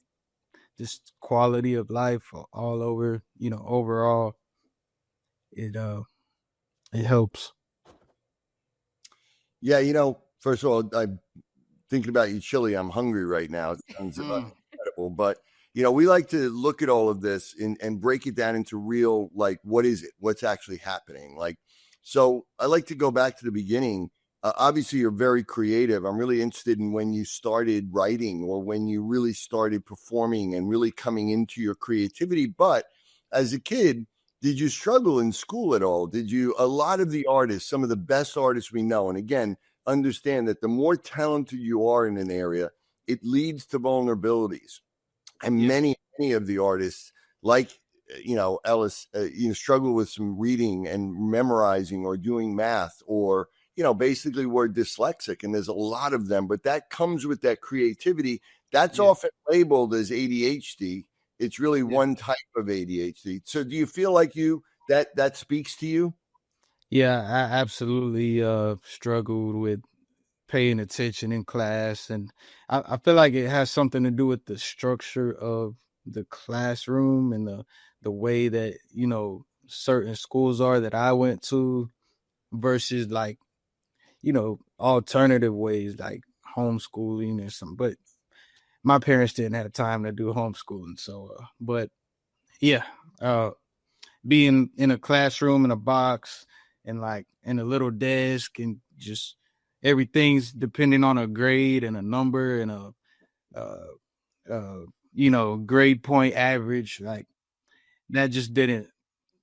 just quality of life all over, overall, it helps. Yeah, first of all, I'm thinking about you, chili. I'm hungry right now. It sounds incredible. But, we like to look at all of this and break it down into real, like, what is it? What's actually happening? Like, so I like to go back to the beginning. Obviously, you're very creative. I'm really interested in when you started writing or when you really started performing and really coming into your creativity. But as a kid, did you struggle in school at all? A lot of the artists, some of the best artists we know, and again, understand that the more talented you are in an area, it leads to vulnerabilities. And many of the artists, like, Ellis, struggle with some reading and memorizing or doing math or, basically we're dyslexic, and there's a lot of them, but that comes with that creativity. That's often labeled as ADHD. It's really one type of ADHD. So do you feel like that speaks to you? Yeah, I absolutely struggled with paying attention in class, and I feel like it has something to do with the structure of the classroom and the way that certain schools are that I went to versus like alternative ways like homeschooling or something. But my parents didn't have time to do homeschooling, so but yeah, being in a classroom in a box and like in a little desk and just everything's depending on a grade and a number and grade point average, like that just didn't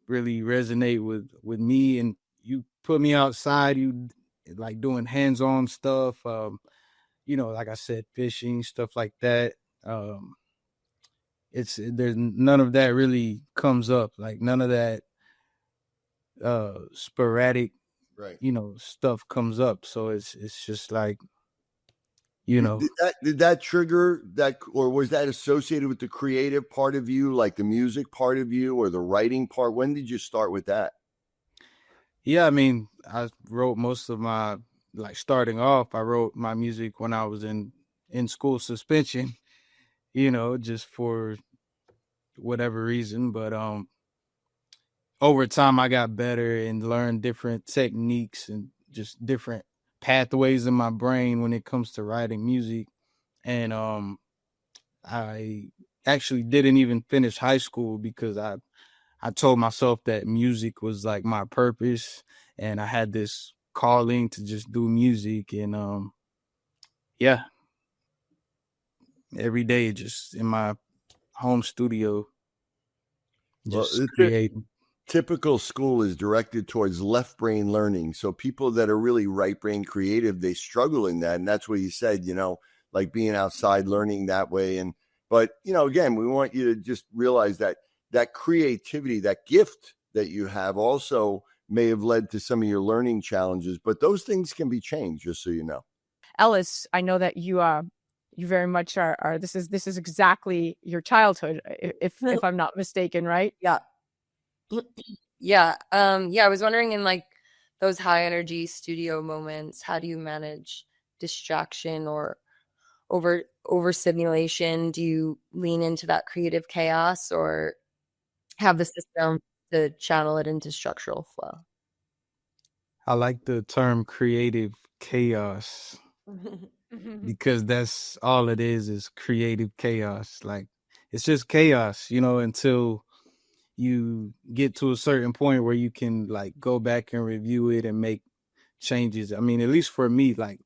really resonate with me. And you put me outside, you like doing hands-on stuff, like I said, fishing, stuff like that. There's none of that really comes up, like none of that sporadic Right. Stuff comes up. So it's just like, Did that trigger that, or was that associated with the creative part of you, like the music part of you or the writing part? When did you start with that? Yeah, I mean, I wrote most of my, like starting off, I wrote my music when I was in school suspension, just for whatever reason. But over time I got better and learned different techniques and just different pathways in my brain when it comes to writing music. And I actually didn't even finish high school because I told myself that music was like my purpose and I had this calling to just do music. And yeah, every day just in my home studio just creating. Typical school is directed towards left brain learning. So people that are really right brain creative, they struggle in that. And that's what you said, like being outside learning that way. But again, we want you to just realize that creativity, that gift that you have also may have led to some of your learning challenges, but those things can be changed, just so you know. Ellis, I know that you very much are this is exactly your childhood, if I'm not mistaken, right? Yeah. Yeah. I was wondering, in like those high energy studio moments, how do you manage distraction or overstimulation? Do you lean into that creative chaos or have the system to channel it into structural flow? I like the term creative chaos because that's all it is creative chaos. Like it's just chaos, until you get to a certain point where you can like go back and review it and make changes. I mean, at least for me, like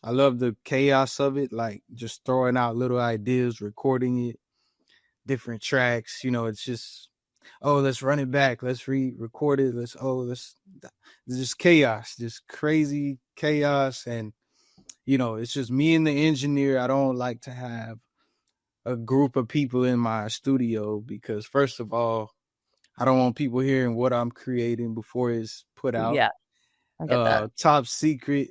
I love the chaos of it, like just throwing out little ideas, recording it, different tracks, it's just, oh, let's run it back. Let's record it. It's just chaos, just crazy chaos. And it's just me and the engineer. I don't like to have a group of people in my studio because, first of all, I don't want people hearing what I'm creating before it's put out. Yeah, I get that. Top secret,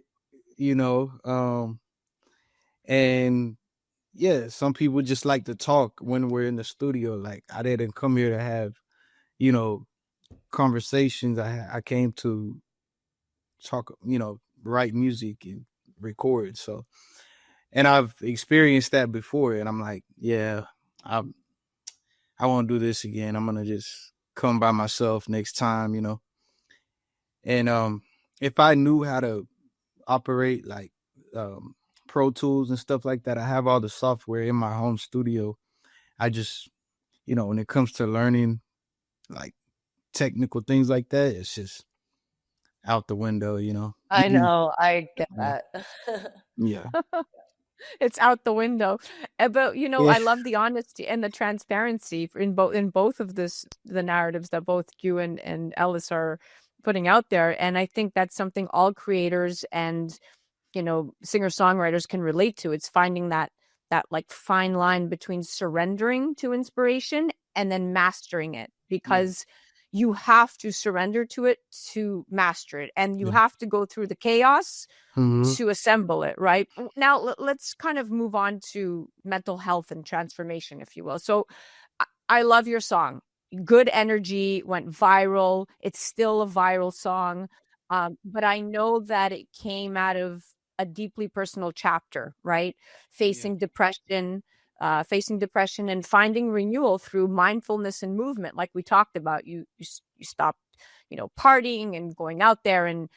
and yeah, some people just like to talk when we're in the studio. Like, I didn't come here to have, conversations. I came to talk, write music and record. So, and I've experienced that before, and I'm like, yeah, I won't do this again. I'm gonna just come by myself next time, And if I knew how to operate like Pro Tools and stuff like that, I have all the software in my home studio. I just, when it comes to learning like technical things like that, it's just out the window, I Even- know, I get Yeah. that. Yeah. It's out the window. But Yeah. I love the honesty and the transparency in both of the narratives that both you and Ellis are putting out there. And I think that's something all creators and singer-songwriters can relate to. It's finding that like fine line between surrendering to inspiration and then mastering it, because you have to surrender to it to master it, and you Yeah. have to go through the chaos Mhm. to assemble it, right? Now let's kind of move on to mental health and transformation, if you will. So I love your song. Good Energy went viral. It's still a viral song. But I know that it came out of a deeply personal chapter, right? Facing depression and finding renewal through mindfulness and movement. Like we talked about, you stopped, partying and going out there and,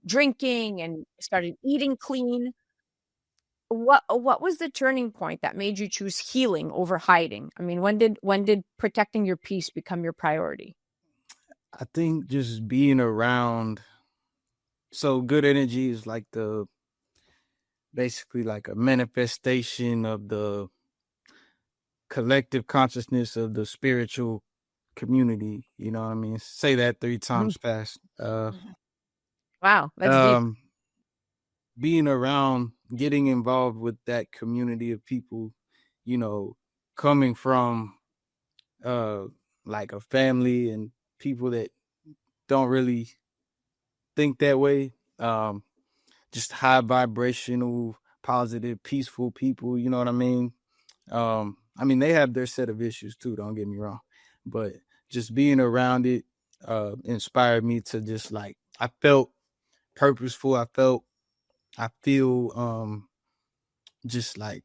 drinking, and started eating clean. What was the turning point that made you choose healing over hiding? I mean, when did protecting your peace become your priority? I think just being around. So good energy is like basically like a manifestation of the collective consciousness of the spiritual community. You know what I mean? Say that 3 times fast. Wow, that's deep. Being around, getting involved with that community of people, coming from like a family and people that don't really think that way. Just high vibrational, positive, peaceful people, you know what I mean? They have their set of issues too, don't get me wrong. But just being around it inspired me to just like, I felt purposeful. I feel just like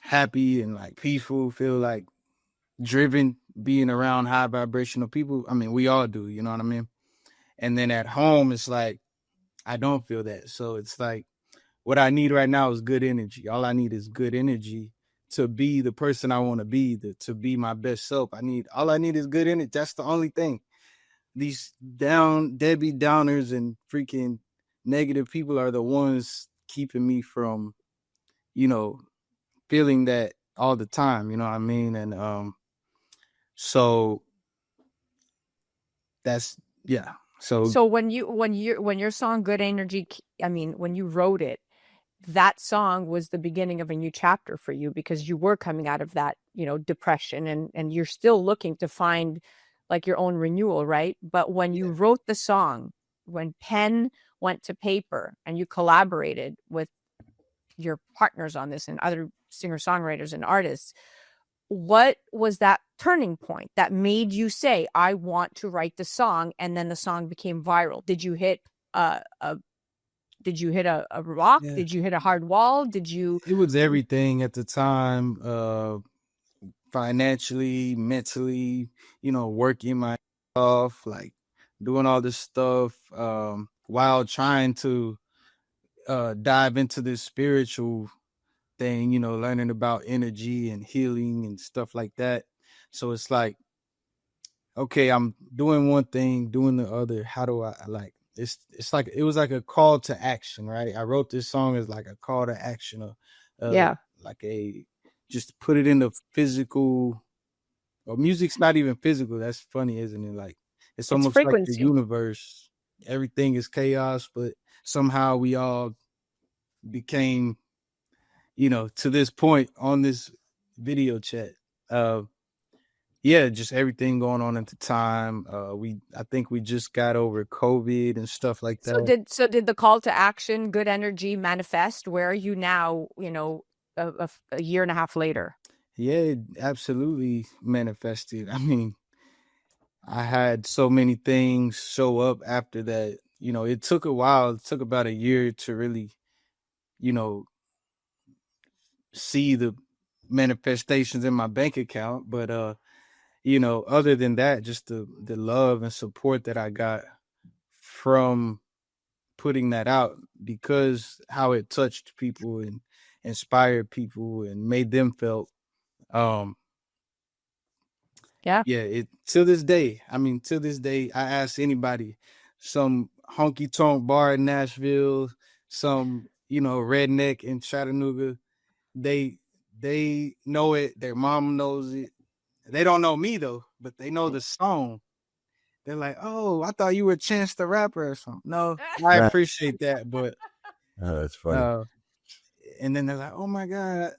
happy and like peaceful, feel like driven being around high vibrational people. I mean, we all do, you know what I mean? And then at home, it's like, I don't feel that. So it's like, what I need right now is good energy. All I need is good energy to be the person I want to be, to be my best self. All I need is good energy. That's the only thing. These Debbie Downers and freaking negative people are the ones keeping me from, feeling that all the time. You know what I mean? And so that's, yeah. So when your song Good Energy, when you wrote it, that song was the beginning of a new chapter for you, because you were coming out of that, depression, and you're still looking to find like your own renewal, right? But when you wrote the song, when pen went to paper and you collaborated with your partners on this and other singer-songwriters and artists, what was that turning point that made you say, I want to write the song, and then the song became viral? Did you hit a rock? Yeah. Did you hit a hard wall? It was everything at the time, financially, mentally, working my off, like doing all this stuff, while trying to dive into this spiritual thing, learning about energy and healing and stuff like that. So it's like, okay, I'm doing one thing, doing the other. How do I it's like, it was like a call to action, right? I wrote this song as like a call to action, like just put it in the physical. Or music's not even physical. That's funny, isn't it? Like, it's almost like the frequency. universe. Everything is chaos, but somehow we all became, to this point on this video chat. Yeah, just everything going on at the time. I think we just got over COVID and stuff like that. So did the call to action, good energy, manifest? Where are you now? A year and a half later. Yeah, it absolutely manifested. I mean, I had so many things show up after that. It took a while. It took about a year to really, see the manifestations in my bank account. But other than that, just the love and support that I got from putting that out, because how it touched people and inspired people and made them felt. Yeah, it to this day, I ask anybody, some honky tonk bar in Nashville, some redneck in Chattanooga, they know it. Their mom knows it. They don't know me though, but they know the song. They're like, "Oh, I thought you were Chance the Rapper or something." No, I appreciate that, but that's funny. And then they're like, "Oh my God,"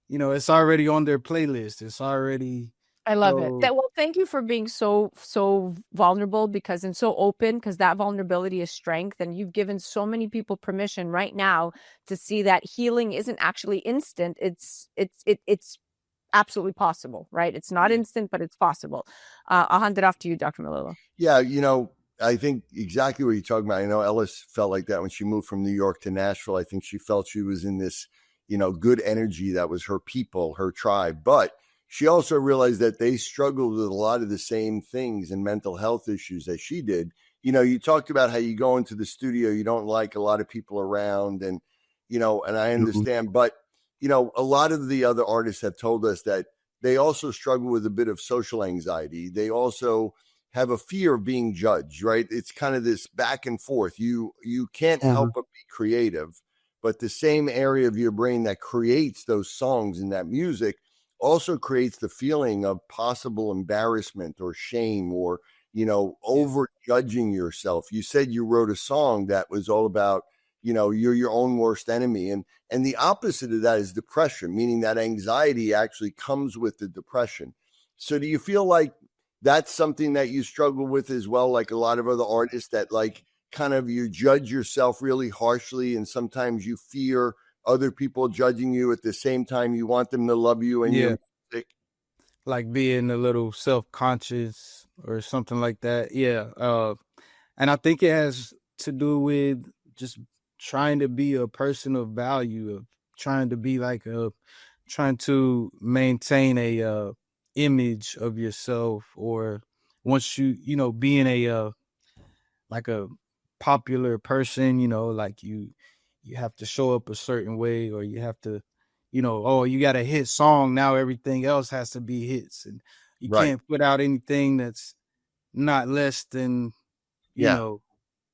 it's already on their playlist. It's already. I love it. Well, thank you for being so vulnerable and so open, because that vulnerability is strength, and you've given so many people permission right now to see that healing isn't actually instant. It's absolutely possible, right? It's not instant, but it's possible. I'll hand it off to you, Dr. Melillo. Yeah, I think exactly what you're talking about. I know Ellis felt like that when she moved from New York to Nashville. I think she felt she was in this, good energy that was her people, her tribe. But she also realized that they struggled with a lot of the same things and mental health issues as she did. You talked about how you go into the studio, you don't like a lot of people around, and I understand, but a lot of the other artists have told us that they also struggle with a bit of social anxiety. They also have a fear of being judged, right? It's kind of this back and forth. You can't help but be creative, but the same area of your brain that creates those songs and that music also creates the feeling of possible embarrassment or shame or, over judging yourself. You said you wrote a song that was all about, you're your own worst enemy. And the opposite of that is depression, meaning that anxiety actually comes with the depression. So do you feel like that's something that you struggle with as well? Like a lot of other artists that kind of you judge yourself really harshly, and sometimes you fear other people judging you at the same time you want them to love you and your music. Like being a little self-conscious or something like that. Yeah. And I think it has to do with just trying to be a person of value, of trying to be trying to maintain a image of yourself, or once you being a popular person, you have to show up a certain way, or you have to, you got a hit song. Now everything else has to be hits, and you can't put out anything that's not less than,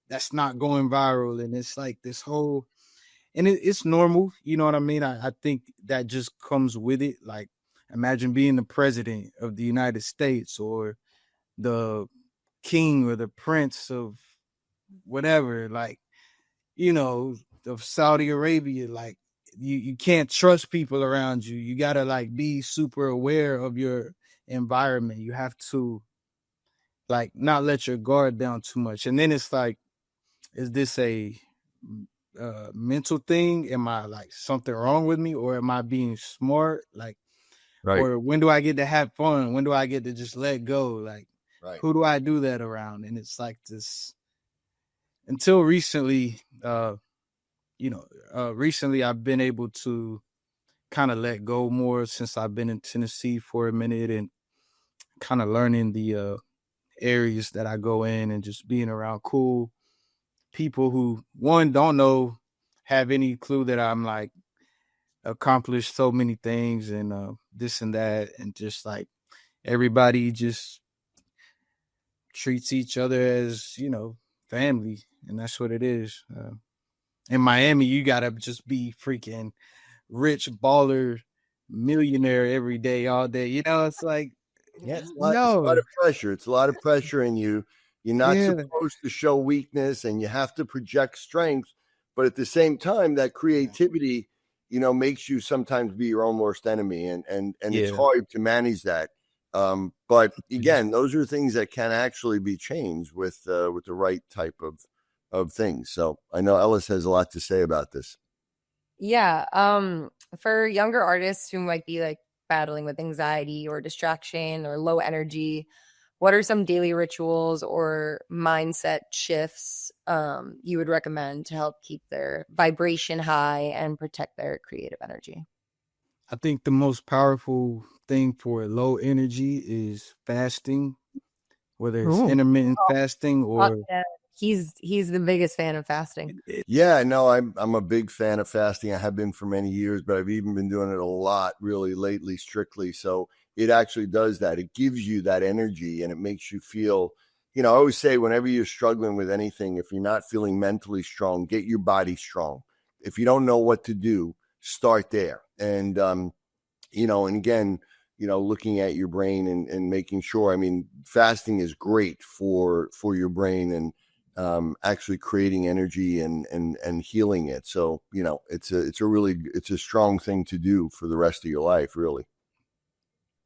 that's not going viral. And it's like this whole, and it's normal. You know what I mean? I think that just comes with it. Like, imagine being the president of the United States, or the king or the prince of whatever, of Saudi Arabia. Like, you can't trust people around you. You gotta be super aware of your environment. You have to not let your guard down too much. And then it's like, is this a mental thing? Am I something wrong with me, or am I being smart? Or when do I get to have fun? When do I get to just let go? Who do I do that around? And it's like this. Until recently, recently I've been able to kind of let go more, since I've been in Tennessee for a minute, and kind of learning the areas that I go in, and just being around cool people who, one, don't know, have any clue that I'm accomplished so many things, and this and that, and just everybody just treats each other as, family, and that's what it is. In Miami, you gotta just be freaking rich baller millionaire every day, all day. It's like, it's a lot of pressure. It's a lot of pressure, and you You're not Yeah. supposed to show weakness, and you have to project strength. But at the same time, that creativity, makes you sometimes be your own worst enemy, and it's Yeah. hard to manage that. But again, those are things that can actually be changed with the right type of things. So I know Ellis has a lot to say about this. Yeah. For younger artists who might be like battling with anxiety or distraction or low energy, what are some daily rituals or mindset shifts you would recommend to help keep their vibration high and protect their creative energy? I think the most powerful thing for low energy is fasting, whether it's Ooh. intermittent fasting or Yeah. He's the biggest fan of fasting. Yeah, no, I'm a big fan of fasting. I have been for many years, but I've even been doing it a lot really lately, strictly. So it actually does that. It gives you that energy and it makes you feel, I always say whenever you're struggling with anything, if you're not feeling mentally strong, get your body strong. If you don't know what to do, start there. And, and again, looking at your brain and making sure, fasting is great for your brain and, actually creating energy and healing it. So, it's a strong thing to do for the rest of your life, really.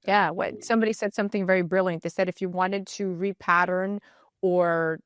Yeah, somebody said something very brilliant. They said if you wanted to repattern or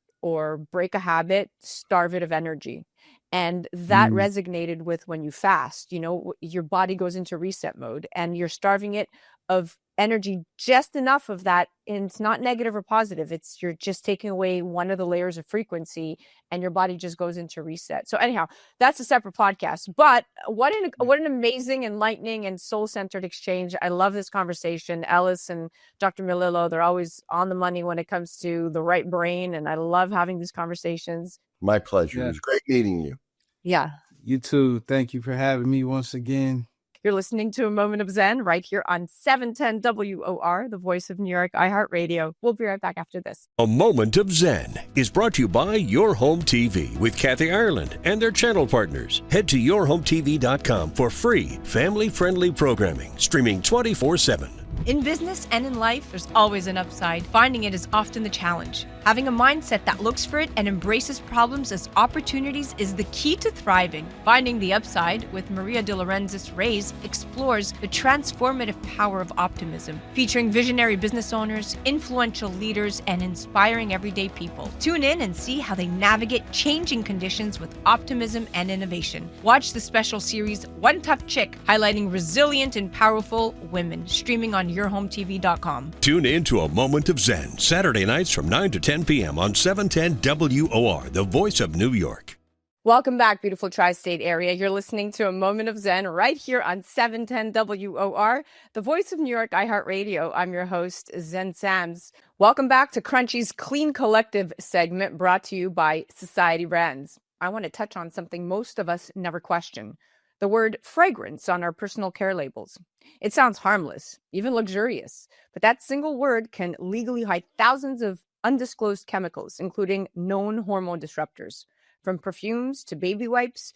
break a habit, starve it of energy. And that resonated with when you fast. Your body goes into reset mode and you're starving it of energy, just enough of that. And it's not negative or positive. You're just taking away one of the layers of frequency and your body just goes into reset. So anyhow, that's a separate podcast. But what an amazing, enlightening, and soul-centered exchange. I love this conversation. Ellis and Dr. Melillo, they're always on the money when it comes to the right brain. And I love having these conversations. My pleasure. Yeah. It was great meeting you. Yeah. You too. Thank you for having me once again. You're listening to A Moment of Zen right here on 710 WOR, the voice of New York, iHeartRadio. We'll be right back after this. A Moment of Zen is brought to you by Your Home TV with Kathy Ireland and their channel partners. Head to yourhometv.com for free, family-friendly programming, streaming 24/7. In business and in life, there's always an upside. Finding it is often the challenge. Having a mindset that looks for it and embraces problems as opportunities is the key to thriving. Finding the Upside with Maria de Lorenzo Reyes explores the transformative power of optimism, featuring visionary business owners, influential leaders, and inspiring everyday people. Tune in and see how they navigate changing conditions with optimism and innovation. Watch the special series One Tough Chick, highlighting resilient and powerful women, streaming on yourhometv.com. Tune in to A Moment of Zen, Saturday nights from 9 to 10 p.m. on 710 WOR, the voice of New York. Welcome back, beautiful tri-state area. You're listening to A Moment of Zen right here on 710 WOR, the voice of New York, iHeartRadio. I'm your host, Zen Sams. Welcome back to Crunchy's Clean Collective segment brought to you by Society Brands. I want to touch on something most of us never question: the word fragrance on our personal care labels. It sounds harmless, even luxurious, but that single word can legally hide thousands of undisclosed chemicals, including known hormone disruptors. From perfumes to baby wipes,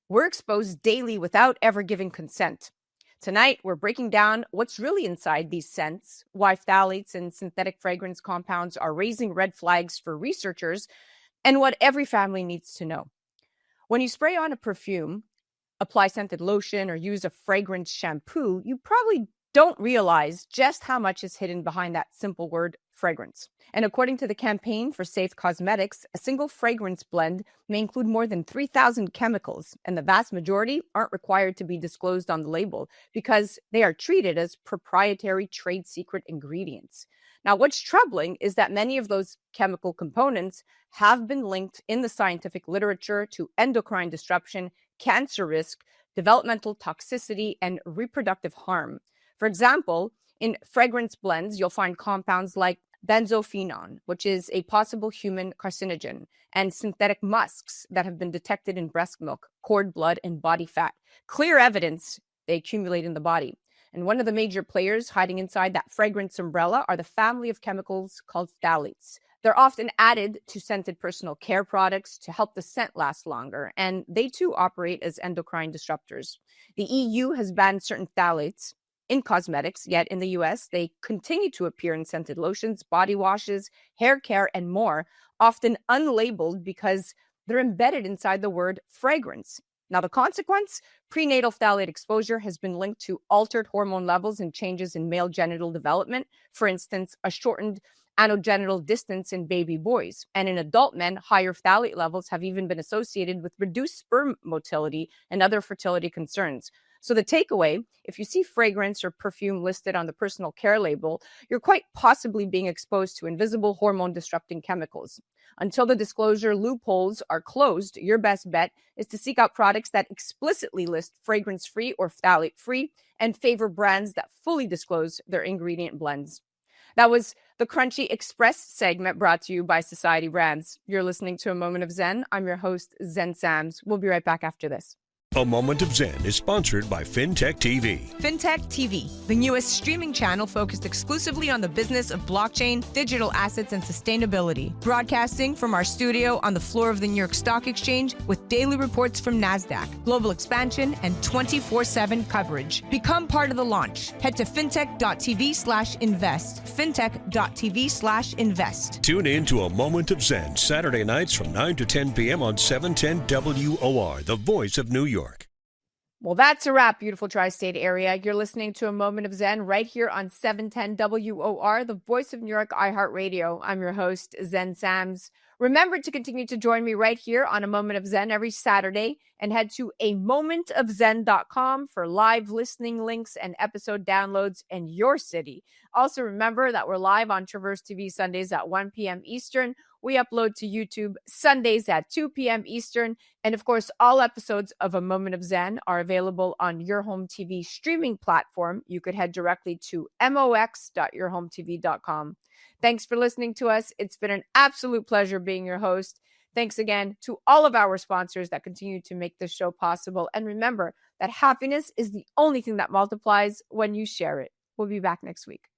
we're exposed daily without ever giving consent. Tonight, we're breaking down what's really inside these scents, why phthalates and synthetic fragrance compounds are raising red flags for researchers, and what every family needs to know. When you spray on a perfume, apply scented lotion, or use a fragrance shampoo, you probably don't realize just how much is hidden behind that simple word, fragrance. And according to the Campaign for Safe Cosmetics, a single fragrance blend may include more than 3,000 chemicals, and the vast majority aren't required to be disclosed on the label because they are treated as proprietary trade secret ingredients. Now, what's troubling is that many of those chemical components have been linked in the scientific literature to endocrine disruption, cancer risk, developmental toxicity, and reproductive harm. For example, in fragrance blends, you'll find compounds like benzophenone, which is a possible human carcinogen, and synthetic musks that have been detected in breast milk, cord blood, and body fat. Clear evidence they accumulate in the body. And one of the major players hiding inside that fragrance umbrella are the family of chemicals called phthalates. They're often added to scented personal care products to help the scent last longer, and they too operate as endocrine disruptors. The EU has banned certain phthalates, in cosmetics, yet in the US, they continue to appear in scented lotions, body washes, hair care, and more, often unlabeled because they're embedded inside the word fragrance. Now, the consequence? Prenatal phthalate exposure has been linked to altered hormone levels and changes in male genital development. For instance, a shortened anogenital distance in baby boys. And in adult men, higher phthalate levels have even been associated with reduced sperm motility and other fertility concerns. So the takeaway, if you see fragrance or perfume listed on the personal care label, you're quite possibly being exposed to invisible hormone-disrupting chemicals. Until the disclosure loopholes are closed, your best bet is to seek out products that explicitly list fragrance-free or phthalate-free and favor brands that fully disclose their ingredient blends. That was the Crunchy Express segment brought to you by Society Brands. You're listening to A Moment of Zen. I'm your host, Zen Sams. We'll be right back after this. A Moment of Zen is sponsored by FinTech TV. FinTech TV, the newest streaming channel focused exclusively on the business of blockchain, digital assets, and sustainability. Broadcasting from our studio on the floor of the New York Stock Exchange with daily reports from NASDAQ, global expansion, and 24/7 coverage. Become part of the launch. Head to fintech.tv/invest. Fintech.tv/invest. Tune in to A Moment of Zen, Saturday nights from 9 to 10 p.m. on 710 WOR, the voice of New York. Well, that's a wrap, beautiful tri-state area. You're listening to A Moment of Zen right here on 710 WOR, the voice of New York, iHeartRadio. I'm your host, Zen Sams. Remember to continue to join me right here on A Moment of Zen every Saturday and head to amomentofzen.com for live listening links and episode downloads in your city. Also, remember that we're live on Traverse TV Sundays at 1 p.m. Eastern. We upload to YouTube Sundays at 2 p.m. Eastern. And of course, all episodes of A Moment of Zen are available on your home TV streaming platform. You could head directly to mox.yourhometv.com. Thanks for listening to us. It's been an absolute pleasure being your host. Thanks again to all of our sponsors that continue to make this show possible. And remember that happiness is the only thing that multiplies when you share it. We'll be back next week.